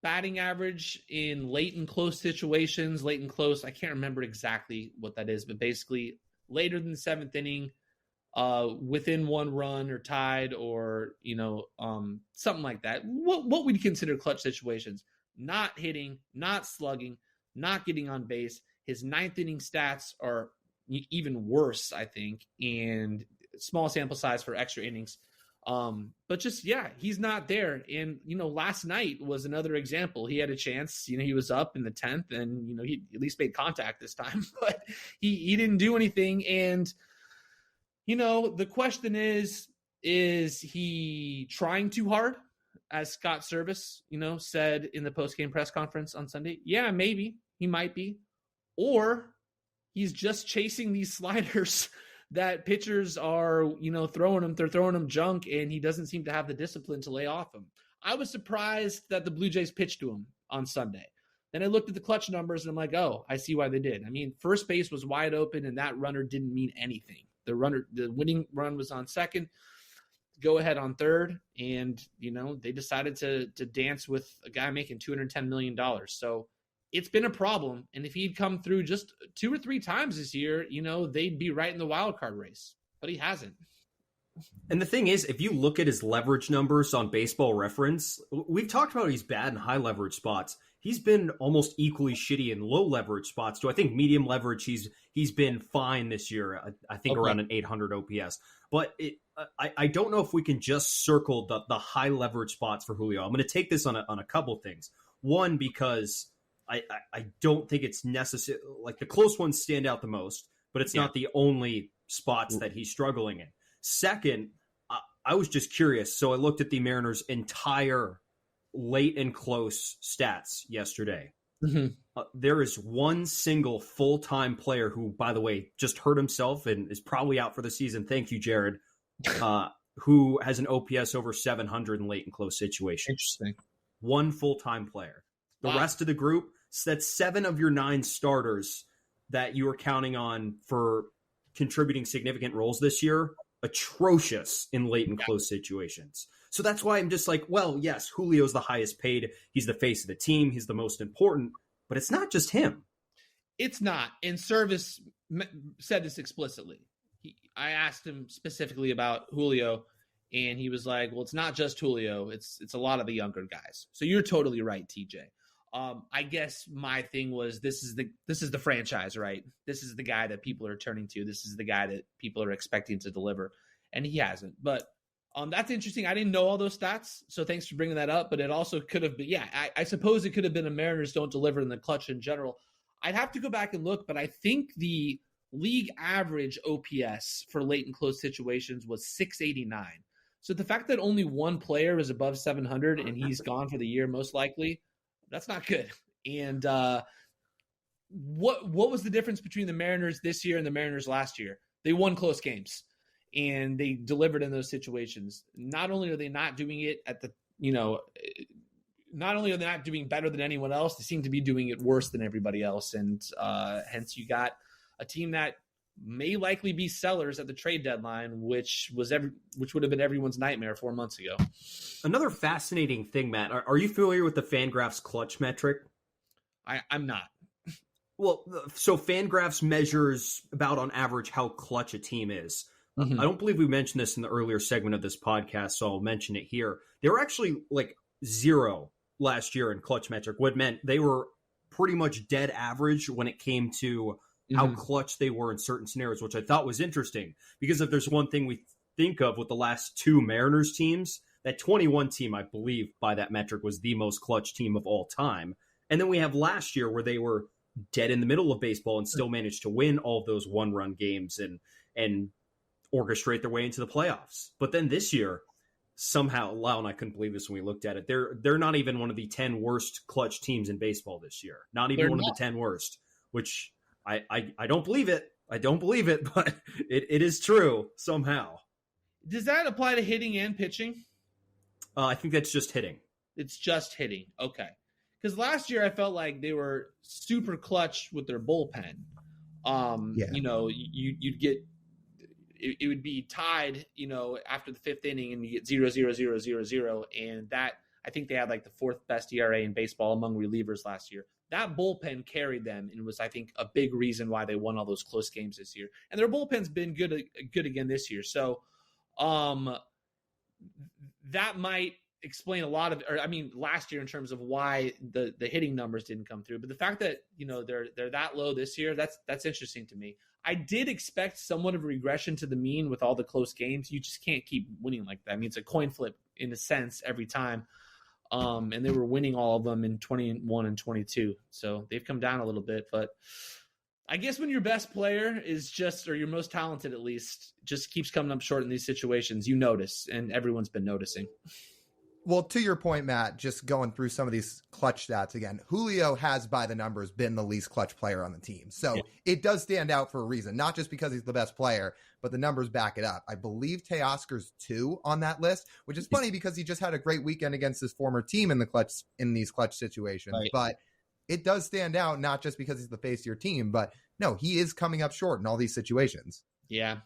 batting average in late and close situations. Late and close, I can't remember exactly what that is, but basically later than the seventh inning, within one run or tied or, something like that. What we'd consider clutch situations. Not hitting, not slugging, not getting on base. His ninth inning stats are even worse, I think, and small sample size for extra innings. But just, yeah, he's not there. And, last night was another example. He had a chance, he was up in the 10th and, he at least made contact this time, but he didn't do anything. And, the question is he trying too hard? As Scott Service, said in the post-game press conference on Sunday. Yeah, maybe he might be. Or he's just chasing these sliders that pitchers are, throwing him. They're throwing him junk, and he doesn't seem to have the discipline to lay off him. I was surprised that the Blue Jays pitched to him on Sunday. Then I looked at the clutch numbers, and I'm like, oh, I see why they did. I mean, first base was wide open, and that runner didn't mean anything. The winning run was on second, go ahead on third, and, they decided to dance with a guy making $210 million. So it's been a problem. And if he'd come through just 2 or 3 times this year, they'd be right in the wild card race. But he hasn't. And the thing is, if you look at his leverage numbers on Baseball Reference, we've talked about he's bad in high leverage spots. He's been almost equally shitty in low leverage spots. So I think medium leverage, he's been fine this year. I think around an 800 OPS. But I don't know if we can just circle the high leverage spots for Julio. I'm going to take this on a couple things. One, because I don't think it's necessary. Like, the close ones stand out the most, but it's not the only spots that he's struggling in. Second, I was just curious. So I looked at the Mariners' entire late and close stats yesterday. Mm-hmm. There is one single full-time player who, by the way, just hurt himself and is probably out for the season. Thank you, Jared. Who has an OPS over 700 in late and close situations. Interesting. One full-time player. The rest of the group, that's 7 of your 9 starters that you were counting on for contributing significant roles this year, atrocious in late and close situations. So that's why I'm just like, well, yes, Julio's the highest paid. He's the face of the team. He's the most important. But it's not just him. It's not. And Service said this explicitly. I asked him specifically about Julio, and he was like, well, it's not just Julio. It's a lot of the younger guys. So you're totally right, TJ. I guess my thing was this is the franchise, right? This is the guy that people are turning to. This is the guy that people are expecting to deliver, and he hasn't. But that's interesting. I didn't know all those stats, so thanks for bringing that up. But it also could have been, I suppose it could have been a Mariners don't deliver in the clutch in general. I'd have to go back and look, but I think the league average OPS for late and close situations was 689. So the fact that only one player is above 700 and he's gone for the year, most likely, that's not good. And what was the difference between the Mariners this year and the Mariners last year? They won close games and they delivered in those situations. Not only are they not doing it not only are they not doing better than anyone else, they seem to be doing it worse than everybody else. And hence you got a team that may likely be sellers at the trade deadline, which would have been everyone's nightmare 4 months ago. Another fascinating thing, Matt, are you familiar with the Fangraphs clutch metric? I'm not. Well, so Fangraphs measures about on average how clutch a team is. Mm-hmm. I don't believe we mentioned this in the earlier segment of this podcast, so I'll mention it here. They were actually like 0 last year in clutch metric, what meant they were pretty much dead average when it came to how clutch they were in certain scenarios, which I thought was interesting because if there's one thing we think of with the last 2 Mariners teams, that 21 team, I believe by that metric, was the most clutch team of all time. And then we have last year where they were dead in the middle of baseball and still managed to win all of those 1-run games and orchestrate their way into the playoffs. But then this year, somehow, Lyle and I couldn't believe this when we looked at it. They're not even one of the 10 worst clutch teams in baseball this year. Not even one of the 10 worst, which I don't believe it. I don't believe it, but it is true somehow. Does that apply to hitting and pitching? I think that's just hitting. It's just hitting. Okay. Because last year I felt like they were super clutch with their bullpen. You'd get it would be tied, after the 5th inning and you get 0-0-0-0-0. And that, I think they had like the 4th best ERA in baseball among relievers last year. That bullpen carried them and was, I think, a big reason why they won all those close games this year. And their bullpen's been good again this year. So that might explain a lot of, last year in terms of why the hitting numbers didn't come through. But the fact that, they're that low this year, that's interesting to me. I did expect somewhat of a regression to the mean with all the close games. You just can't keep winning like that. I mean, it's a coin flip in a sense every time. And they were winning all of them in 21 and 22. So they've come down a little bit, but I guess when your best player is just, or your most talented at least, just keeps coming up short in these situations, you notice, and everyone's been noticing. Well, to your point, Matt, just going through some of these clutch stats again, Julio has, by the numbers, been the least clutch player on the team. So It does stand out for a reason, not just because he's the best player, but the numbers back it up. I believe Teoscar's 2 on that list, which is funny because he just had a great weekend against his former team in these clutch situations. Right. But it does stand out, not just because he's the face of your team, but no, he is coming up short in all these situations. Yeah.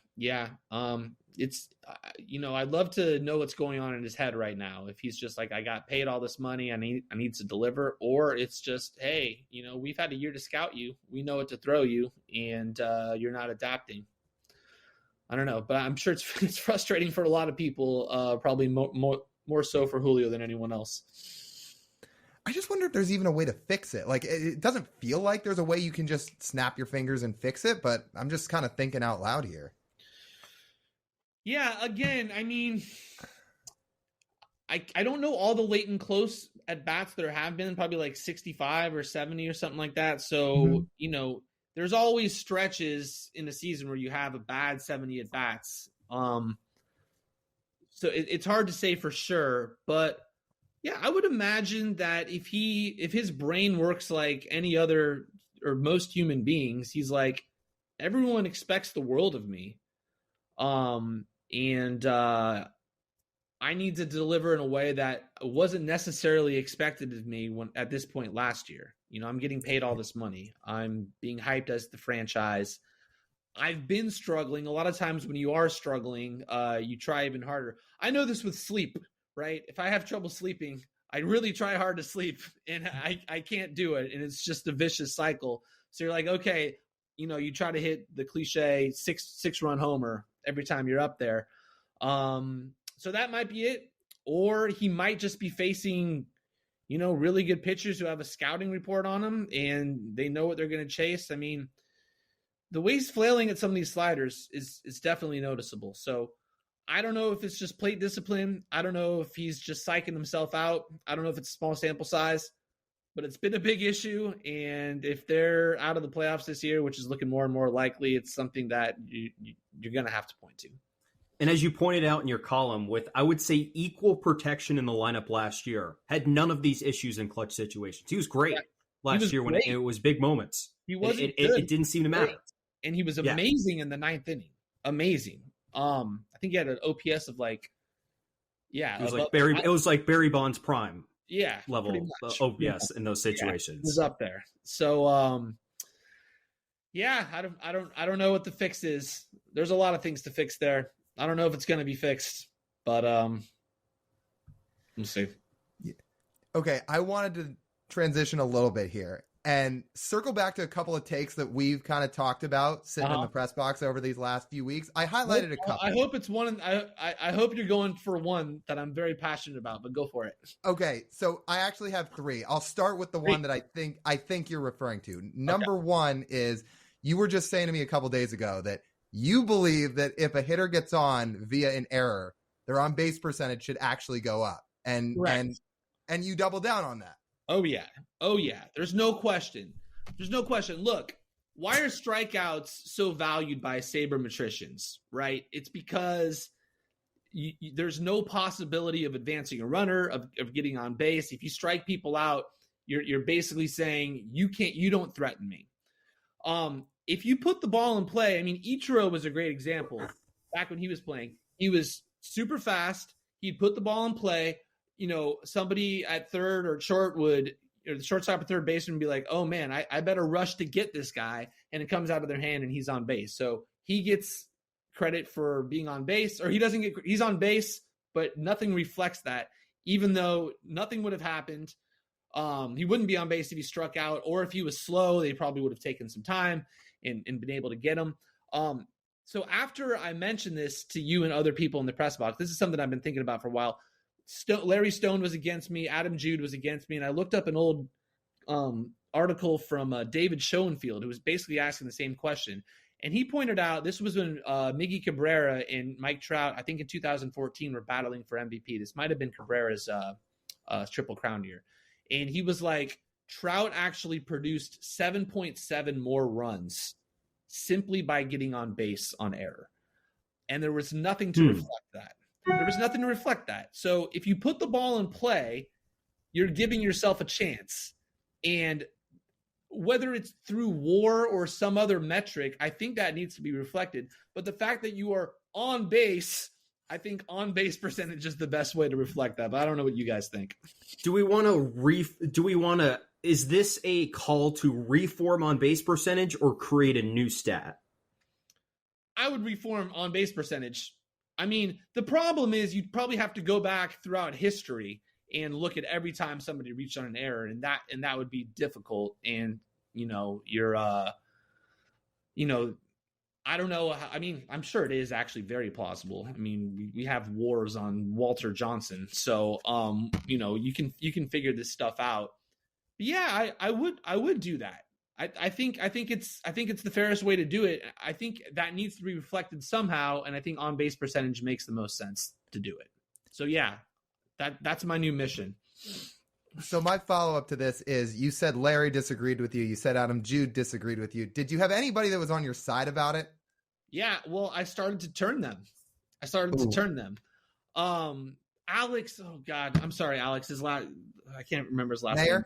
It's, I'd love to know what's going on in his head right now. If he's just like, I got paid all this money, I need to deliver, or it's just, hey, we've had a year to scout you. We know what to throw you, and you're not adapting. I don't know, but I'm sure it's frustrating for a lot of people, probably more so for Julio than anyone else. I just wonder if there's even a way to fix it. Like, it doesn't feel like there's a way you can just snap your fingers and fix it, but I'm just kind of thinking out loud here. Yeah, again, I mean, I don't know all the late and close at bats there have been, probably like 65 or 70 or something like that. So, there's always stretches in the season where you have a bad 70 at bats. So it's hard to say for sure, but yeah, I would imagine that if his brain works like any other or most human beings, he's like, everyone expects the world of me. And I need to deliver in a way that wasn't necessarily expected of me at this point last year. I'm getting paid all this money. I'm being hyped as the franchise. I've been struggling. A lot of times when you are struggling, you try even harder. I know this with sleep, right? If I have trouble sleeping, I really try hard to sleep, and I can't do it. And it's just a vicious cycle. So you're like, okay, you try to hit the cliche six run homer every time you're up there. So that might be it. Or he might just be facing, really good pitchers who have a scouting report on him and they know what they're going to chase. I mean, the way he's flailing at some of these sliders is definitely noticeable. So I don't know if it's just plate discipline. I don't know if he's just psyching himself out. I don't know if it's a small sample size, but it's been a big issue. And if they're out of the playoffs this year, which is looking more and more likely, it's something that you're going to have to point to. And as you pointed out in your column, with, I would say, equal protection in the lineup last year, had none of these issues in clutch situations. He was great last year when it was big moments. He wasn't it didn't seem to matter. And he was amazing in the ninth inning. Amazing. I think he had an OPS of like, it was like Barry Bonds prime. Yeah, level OPS in those situations. It was up there. So, I don't know what the fix is. There's a lot of things to fix there. I don't know if it's going to be fixed, but we'll see. Yeah. Okay, I wanted to transition a little bit here and circle back to a couple of takes that we've kind of talked about sitting in the press box over these last few weeks. I highlighted a couple. I hope it's one. I hope you're going for one that I'm very passionate about, but go for it. Okay, so I actually have 3. I'll start with the one that I think you're referring to. Number 1 is, you were just saying to me a couple days ago that you believe that if a hitter gets on via an error, their on base percentage should actually go up, and you double down on that. Oh yeah. There's no question. Look, why are strikeouts so valued by sabermetricians, right? It's because there's no possibility of advancing a runner, of getting on base. If you strike people out, you're basically saying you don't threaten me. If you put the ball in play, I mean, Ichiro was a great example. Back when he was playing, he was super fast. He'd put the ball in play. Somebody at third or short the shortstop or third baseman would be like, oh man, I better rush to get this guy. And it comes out of their hand and he's on base. So he gets credit for being on base, or he's on base, but nothing reflects that. Even though nothing would have happened, he wouldn't be on base if he struck out, or if he was slow, they probably would have taken some time and been able to get him. So after I mentioned this to you and other people in the press box, this is something I've been thinking about for a while. Larry Stone was against me. Adam Jude was against me. And I looked up an old article from David Schoenfield, who was basically asking the same question. And he pointed out, this was when Miggy Cabrera and Mike Trout, I think in 2014, were battling for MVP. This might have been Cabrera's Triple Crown year. And he was like, Trout actually produced 7.7 more runs simply by getting on base on error. And there was nothing to reflect that. There was nothing to reflect that. So if you put the ball in play, you're giving yourself a chance. And whether it's through WAR or some other metric, I think that needs to be reflected. But the fact that you are on base, I think on base percentage is the best way to reflect that. But I don't know what you guys think. Is this a call to reform on base percentage or create a new stat? I would reform on base percentage. I mean, the problem is you'd probably have to go back throughout history and look at every time somebody reached on an error, and that would be difficult. And, I don't know. I mean, I'm sure it is actually very plausible. I mean, we have wars on Walter Johnson. So, you can figure this stuff out. But yeah, I would do that. I think it's the fairest way to do it. I think that needs to be reflected somehow. And I think on base percentage makes the most sense to do it. So yeah, that's my new mission. So my follow-up to this is, you said Larry disagreed with you. You said Adam Jude disagreed with you. Did you have anybody that was on your side about it? Yeah, well, I started to turn them. Alex, oh God, I'm sorry, Alex. I can't remember his last name.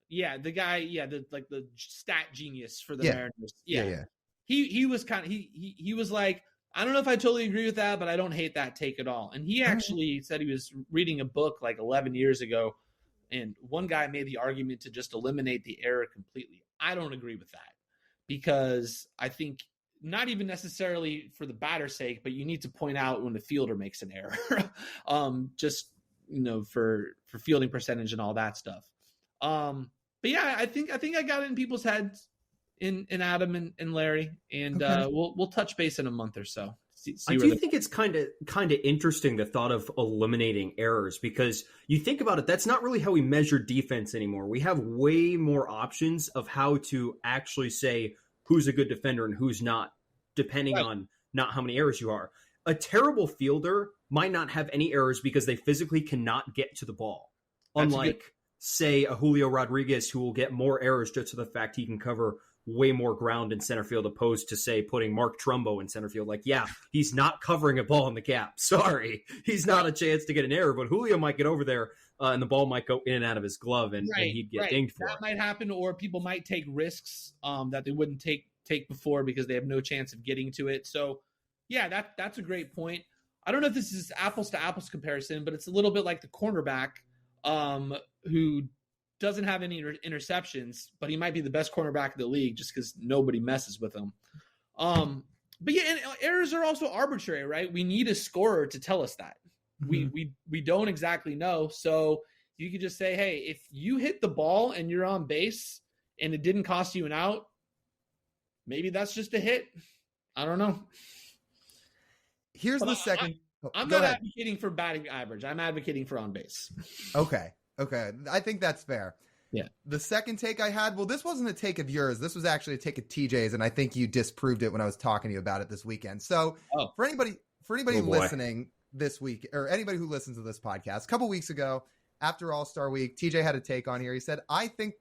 Yeah, the guy, the stat genius for the Mariners. Yeah. He was he was like, I don't know if I totally agree with that, but I don't hate that take at all. And he actually said he was reading a book like 11 years ago, and one guy made the argument to just eliminate the error completely. I don't agree with that, because I think not even necessarily for the batter's sake, but you need to point out when the fielder makes an error, just, for fielding percentage and all that stuff. But yeah, I think I got it in people's heads, in Adam and Larry, and we'll touch base in a month or so. I do think it's kind of interesting, the thought of eliminating errors, because you think about it, that's not really how we measure defense anymore. We have way more options of how to actually say who's a good defender and who's not, depending on not how many errors you are. A terrible fielder might not have any errors because they physically cannot get to the ball. Unlike, say, a Julio Rodriguez, who will get more errors just to the fact he can cover way more ground in center field, opposed to, say, putting Mark Trumbo in center field. Like, yeah, he's not covering a ball in the gap. Sorry. He's not a chance to get an error, but Julio might get over there and the ball might go in and out of his glove, and he'd get dinged for it. That might happen, or people might take risks that they wouldn't take before because they have no chance of getting to it. So, yeah, that's a great point. I don't know if this is apples to apples comparison, but it's a little bit like the cornerback who doesn't have any interceptions, but he might be the best cornerback in the league just because nobody messes with him. But yeah, and errors are also arbitrary, right? We need a scorer to tell us that. Mm-hmm. We don't exactly know. So you could just say, hey, if you hit the ball and you're on base and it didn't cost you an out, maybe that's just a hit. I don't know. Here's the second. I'm not advocating for batting average. I'm advocating for on base. Okay. I think that's fair. Yeah. The second take I had, well, this wasn't a take of yours. This was actually a take of TJ's, and I think you disproved it when I was talking to you about it this weekend. So for anybody listening this week, or anybody who listens to this podcast, a couple weeks ago, after All-Star Week, TJ had a take on here. He said, I think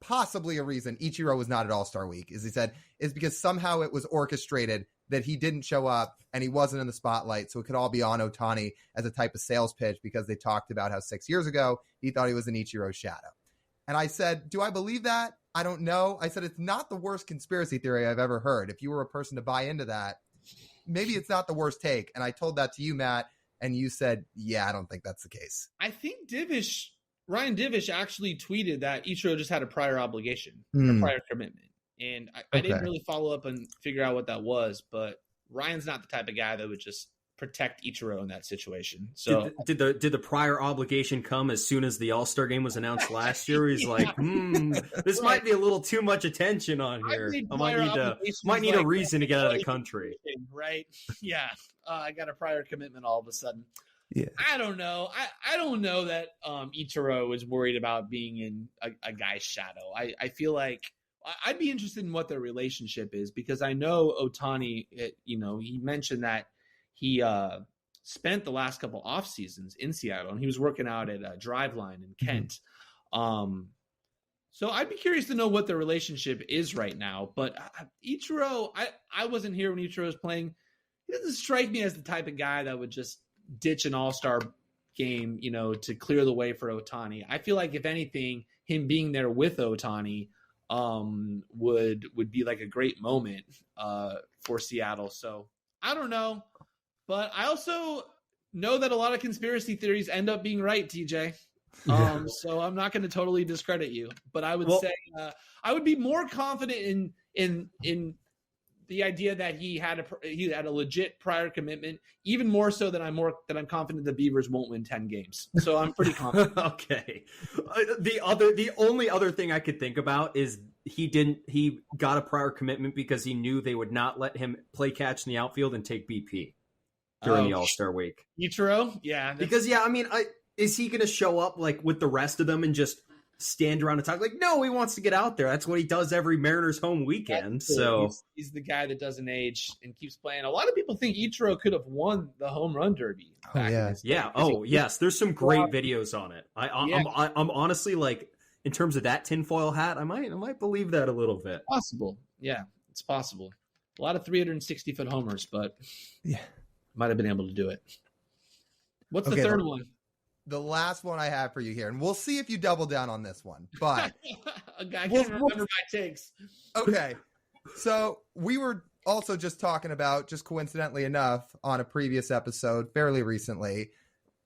possibly a reason Ichiro was not at All-Star Week, is he said, is because somehow it was orchestrated that he didn't show up and he wasn't in the spotlight. So it could all be on Ohtani as a type of sales pitch, because they talked about how 6 years ago he thought he was in Ichiro's shadow. And I said, do I believe that? I don't know. I said, it's not the worst conspiracy theory I've ever heard. If you were a person to buy into that, maybe it's not the worst take. And I told that to you, Matt, and you said, yeah, I don't think that's the case. I think Ryan Divish actually tweeted that Ichiro just had a prior obligation, a prior commitment. And I didn't really follow up and figure out what that was, but Ryan's not the type of guy that would just protect Ichiro in that situation. So did the prior obligation come as soon as the All-Star game was announced last year? He's like, this might be a little too much attention on here. I might need a reason to get out of the country. Right? Yeah. I got a prior commitment all of a sudden. Yeah. I don't know. I don't know that Ichiro is worried about being in a guy's shadow. I feel like I'd be interested in what their relationship is, because I know Ohtani, he mentioned that he spent the last couple off seasons in Seattle, and he was working out at Driveline in Kent. So I'd be curious to know what their relationship is right now. But Ichiro, I wasn't here when Ichiro was playing. He doesn't strike me as the type of guy that would just ditch an all-star game, to clear the way for Ohtani. I feel like, if anything, him being there with Ohtani would be like a great moment for Seattle. So I don't know, but I also know that a lot of conspiracy theories end up being right, TJ. So I'm not going to totally discredit you, but I would say I would be more confident in the idea that he had a legit prior commitment, even more so than I'm confident the Beavers won't win 10 games. So I'm pretty confident. Okay. The only other thing I could think about is he got a prior commitment because he knew they would not let him play catch in the outfield and take BP during the All-Star week. Ichiro? Yeah. Because is he going to show up like with the rest of them and just stand around and talk? Like, no, he wants to get out there. That's what he does every Mariners home weekend. So he's the guy that doesn't age and keeps playing. A lot of people think Ichiro could have won the home run derby. Yes. There's some great videos on it. I'm honestly, like, in terms of that tinfoil hat, I might believe that a little bit. Possible. Yeah, it's possible. A lot of 360-foot homers, but might have been able to do it. What's the third one? The last one I have for you here, and we'll see if you double down on this one. But I can't remember my takes. Okay, so we were also just talking about, just coincidentally enough, on a previous episode fairly recently,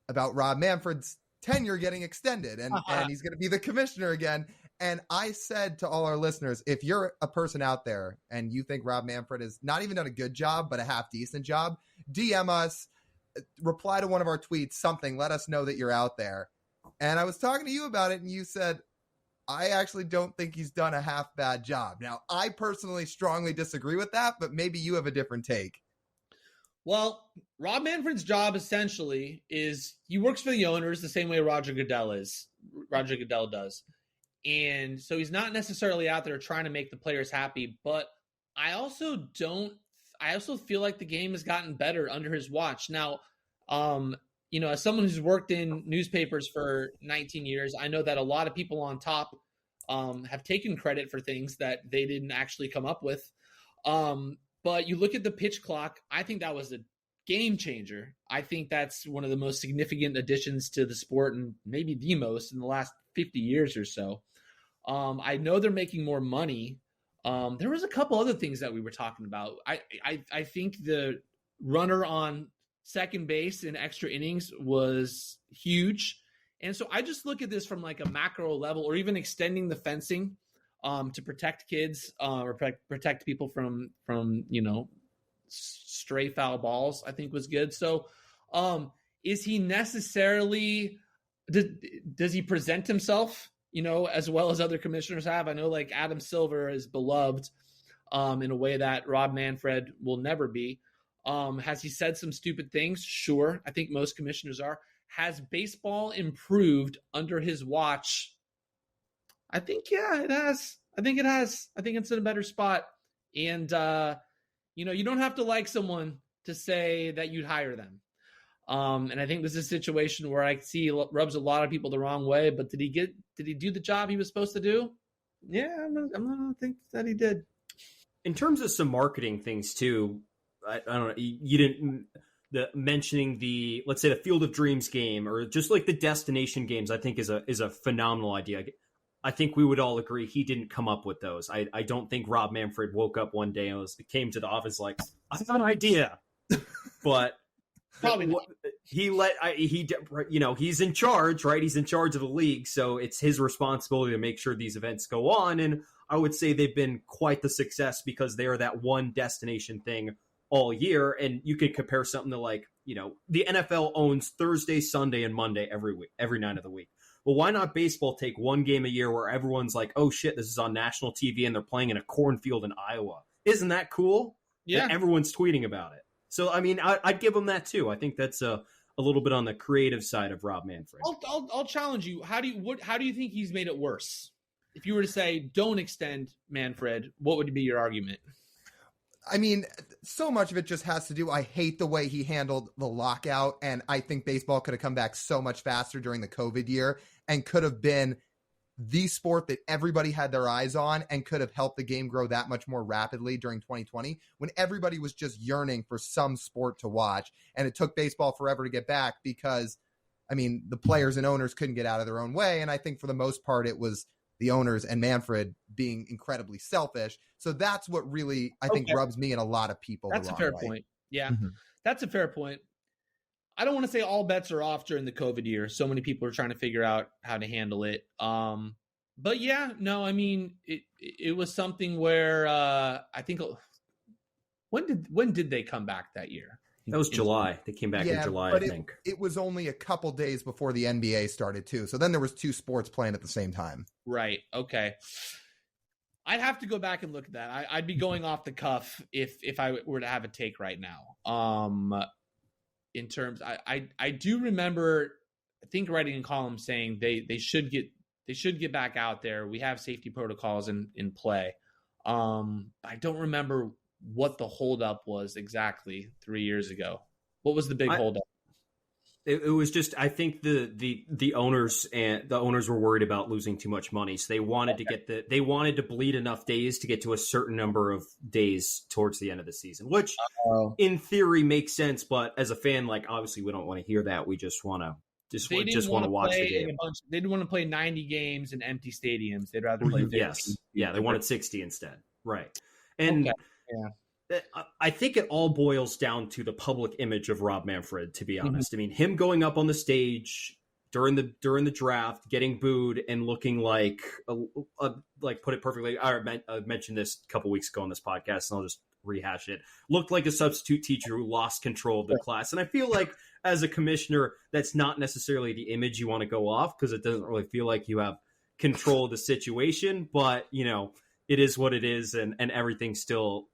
about Rob Manfred's tenure getting extended, and he's going to be the commissioner again. And I said to all our listeners, if you're a person out there and you think Rob Manfred has not even done a good job, but a half decent job, DM us. Reply to one of our tweets, something, let us know that you're out there. And I was talking to you about it, and you said, I actually don't think he's done a half bad job. Now, I personally strongly disagree with that, but maybe you have a different take. Well, Rob Manfred's job essentially is he works for the owners the same way Roger Goodell does. And so he's not necessarily out there trying to make the players happy, but I also feel like the game has gotten better under his watch. Now, as someone who's worked in newspapers for 19 years, I know that a lot of people on top have taken credit for things that they didn't actually come up with. But you look at the pitch clock, I think that was a game changer. I think that's one of the most significant additions to the sport, and maybe the most in the last 50 years or so. I know they're making more money. There was a couple other things that we were talking about. I think the runner on second base in extra innings was huge. And so I just look at this from like a macro level, or even extending the fencing to protect kids or protect people from stray foul balls, I think was good. So is he necessarily, does he present himself as well as other commissioners have? I know like Adam Silver is beloved in a way that Rob Manfred will never be. Has he said some stupid things? Sure. I think most commissioners are. Has baseball improved under his watch? I think, it has. I think it has. I think it's in a better spot. And, you don't have to like someone to say that you'd hire them. And I think this is a situation where I see rubs a lot of people the wrong way, but did he do the job he was supposed to do? Yeah, I'm gonna think that he did. In terms of some marketing things too, I don't know, you didn't mentioning the, let's say, the Field of Dreams game, or just like the destination games, I think is a phenomenal idea. I think we would all agree he didn't come up with those. I don't think Rob Manfred woke up one day and came to the office like, I have an idea. But probably not. He's in charge, right? He's in charge of the league, so it's his responsibility to make sure these events go on. And I would say they've been quite the success because they are that one destination thing all year. And you could compare something to like, the NFL owns Thursday, Sunday, and Monday every week, every night of the week. Well, why not baseball take one game a year where everyone's like, oh shit, this is on national TV and they're playing in a cornfield in Iowa? Isn't that cool? Yeah. And everyone's tweeting about it. So, I mean, I'd give him that too. I think that's a little bit on the creative side of Rob Manfred. I'll challenge you. How do you think he's made it worse? if you were to say don't extend Manfred, what would be your argument? I mean, so much of it just has to do, I hate the way he handled the lockout, and I think baseball could have come back so much faster during the COVID year and could have been the sport that everybody had their eyes on and could have helped the game grow that much more rapidly during 2020 when everybody was just yearning for some sport to watch. And it took baseball forever to get back because, I mean, the players and owners couldn't get out of their own way. And I think for the most part, it was the owners and Manfred being incredibly selfish. So that's what really, I think, rubs me and a lot of people That's the a fair wrong way. point. Yeah, that's a fair point. I don't want to say all bets are off during the COVID year. So many people are trying to figure out how to handle it. But yeah, no, I mean, it was something where I think when did they come back that year? That was July. They came back in July, I think. It was only a couple days before the NBA started too. So then there was two sports playing at the same time. Right. Okay. I'd have to go back and look at that. I'd be going off the cuff if I were to have a take right now. In terms, I do remember, I think writing a column saying they should get back out there. We have safety protocols in play. I don't remember what the holdup was exactly 3 years ago. What was the big holdup? It was just, I think the owners were worried about losing too much money, so they wanted to bleed enough days to get to a certain number of days towards the end of the season, which in theory makes sense. But as a fan, like, obviously we don't want to hear that. We just want to watch the game. They didn't want to play 90 games in empty stadiums. They'd rather play 50. Yes, yeah, they wanted 60 instead, right? And I think it all boils down to the public image of Rob Manfred, to be honest. I mean, him going up on the stage during the draft, getting booed and looking like put it perfectly. I mentioned this a couple weeks ago on this podcast, and I'll just rehash it. Looked like a substitute teacher who lost control of the class. And I feel like as a commissioner, that's not necessarily the image you want to go off, because it doesn't really feel like you have control of the situation. But, you know, it is what it is, and everything still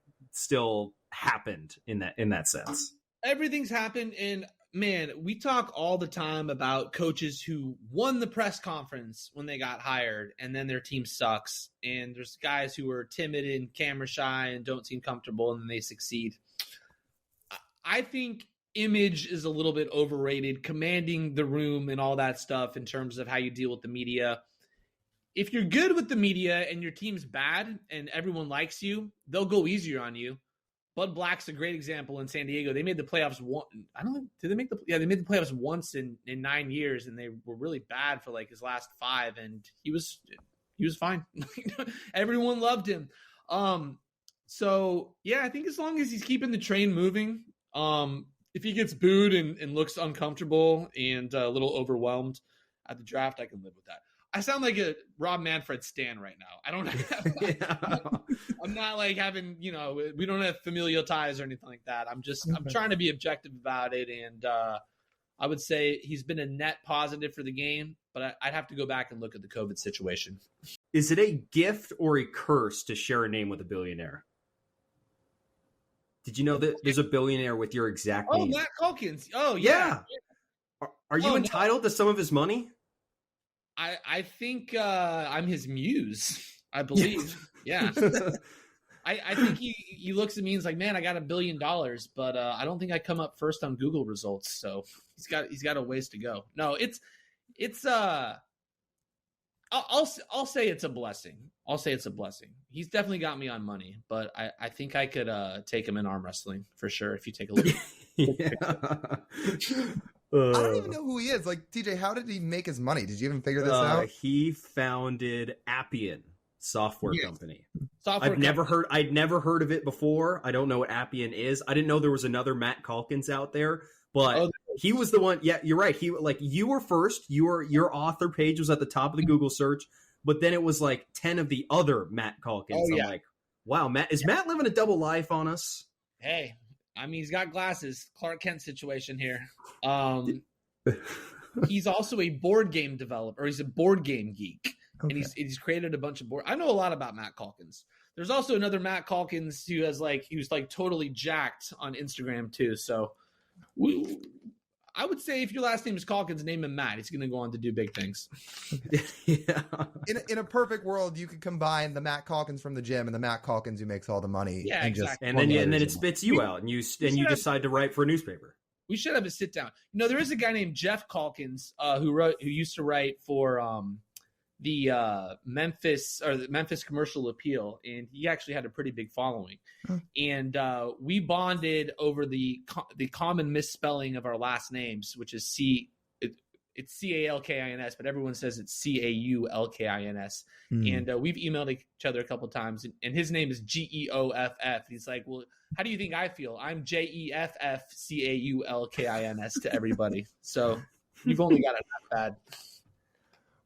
happened in that sense. Everything's happened, and man, we talk all the time about coaches who won the press conference when they got hired and then their team sucks, and there's guys who are timid and camera shy and don't seem comfortable and then they succeed. I think image is a little bit overrated, commanding the room and all that stuff in terms of how you deal with the media. If you're good with the media and your team's bad and everyone likes you, they'll go easier on you. Bud Black's a great example in San Diego. They made the playoffs they made the playoffs once in 9 years, and they were really bad for like his last 5, and he was fine. Everyone loved him. So yeah, I think as long as he's keeping the train moving, if he gets booed and looks uncomfortable and a little overwhelmed at the draft, I can live with that. I sound like a Rob Manfred stan right now. I don't have, I'm not like having, we don't have familial ties or anything like that. I'm trying to be objective about it. And I would say he's been a net positive for the game, but I'd have to go back and look at the COVID situation. Is it a gift or a curse to share a name with a billionaire? Did you know that there's a billionaire with your exact name? Oh, Matt Calkins. Oh, yeah. Are you entitled to some of his money? I think I'm his muse, I believe. Yeah. I think he looks at me and is like, man, I got $1 billion, but I don't think I come up first on Google results. So he's got a ways to go. No, I'll say it's a blessing. He's definitely got me on money, but I think I could take him in arm wrestling for sure if you take a look. I don't even know who he is. Like, TJ, how did he make his money? Did you even figure this out? He founded Appian software company. I'd never heard of it before. I don't know what Appian is. I didn't know there was another Matt Calkins out there, but he was the one. Yeah, you're right. You were first. Your author page was at the top of the Google search, but then it was like 10 of the other Matt Calkins. I'm like, wow, Matt living a double life on us? Hey, I mean, he's got glasses. Clark Kent situation here. He's also a board game developer. He's a board game geek. Okay. And he's created a bunch of board. I know a lot about Matt Calkins. There's also another Matt Calkins who he was totally jacked on Instagram too. So I would say if your last name is Calkins, name him Matt. He's going to go on to do big things. Yeah. In a perfect world, you could combine the Matt Calkins from the gym and the Matt Calkins who makes all the money. Yeah, exactly. And then it spits you out, and you decide to write for a newspaper. We should have a sit down. There is a guy named Jeff Calkins who used to write for the Memphis Commercial Appeal, and he actually had a pretty big following. And we bonded over the common misspelling of our last names, which is it's Calkins, but everyone says it's Caulkins. And we've emailed each other a couple of times, and his name is Geoff. He's like, well, how do you think I feel? I'm JEFFCAULKINS to everybody. So you've only got it that bad.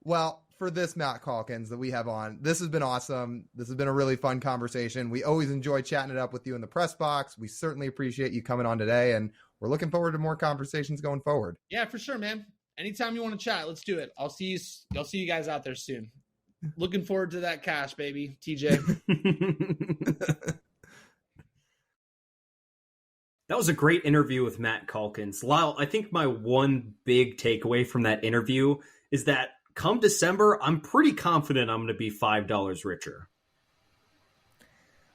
Well, for this Matt Calkins that we have on, this has been awesome. This has been a really fun conversation. We always enjoy chatting it up with you in the press box. We certainly appreciate you coming on today, and we're looking forward to more conversations going forward. Yeah, for sure, man. Anytime you want to chat, let's do it. I'll see you guys out there soon. Looking forward to that cash, baby. TJ. That was a great interview with Matt Calkins. Lyle, I think my one big takeaway from that interview is that come December, I'm pretty confident I'm going to be $5 richer.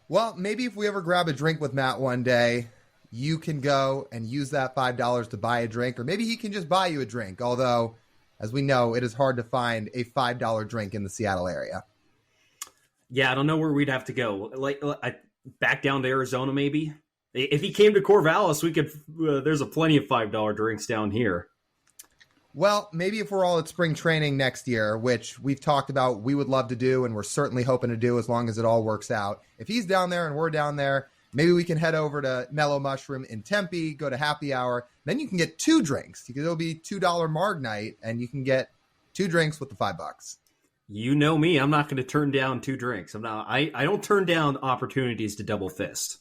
Well, maybe if we ever grab a drink with Matt one day, you can go and use that $5 to buy a drink, or maybe he can just buy you a drink. Although, as we know, it is hard to find a $5 drink in the Seattle area. Yeah, I don't know where we'd have to go. Back down to Arizona, maybe. If he came to Corvallis, we could. There's plenty of $5 drinks down here. Well, maybe if we're all at spring training next year, which we've talked about, we would love to do, and we're certainly hoping to do as long as it all works out. If he's down there and we're down there, maybe we can head over to Mellow Mushroom in Tempe, go to happy hour. Then you can get 2 drinks. It'll be $2 Marg night, and you can get 2 drinks with the $5. You know me, I'm not going to turn down 2 drinks. I don't turn down opportunities to double fist.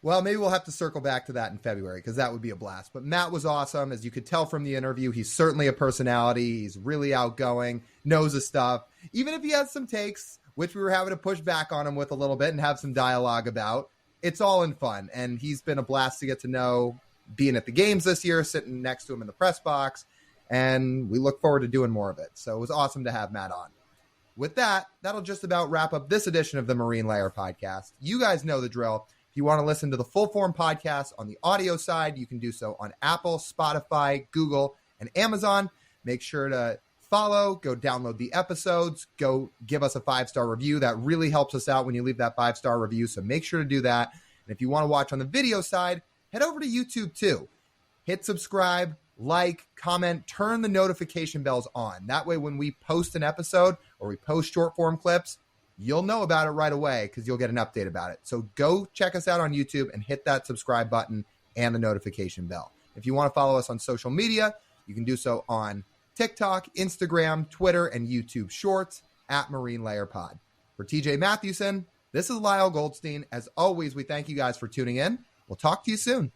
Well, maybe we'll have to circle back to that in February, because that would be a blast. But Matt was awesome. As you could tell from the interview, he's certainly a personality. He's really outgoing, knows his stuff. Even if he has some takes, which we were having to push back on him with a little bit and have some dialogue about, it's all in fun. And he's been a blast to get to know, being at the games this year, sitting next to him in the press box. And we look forward to doing more of it. So it was awesome to have Matt on. With that, that'll just about wrap up this edition of the Marine Layer podcast. You guys know the drill. If you want to listen to the full form podcast on the audio side, you can do so on Apple, Spotify, Google, and Amazon. Make sure to follow, go download the episodes, go give us a 5-star review. That really helps us out when you leave that 5-star review. So make sure to do that. And if you want to watch on the video side, head over to YouTube too. Hit subscribe, like, comment, turn the notification bells on. That way, when we post an episode or we post short form clips, you'll know about it right away because you'll get an update about it. So go check us out on YouTube and hit that subscribe button and the notification bell. If you want to follow us on social media, you can do so on TikTok, Instagram, Twitter, and YouTube Shorts at Marine Layer Pod. For TJ Mathewson, this is Lyle Goldstein. As always, we thank you guys for tuning in. We'll talk to you soon.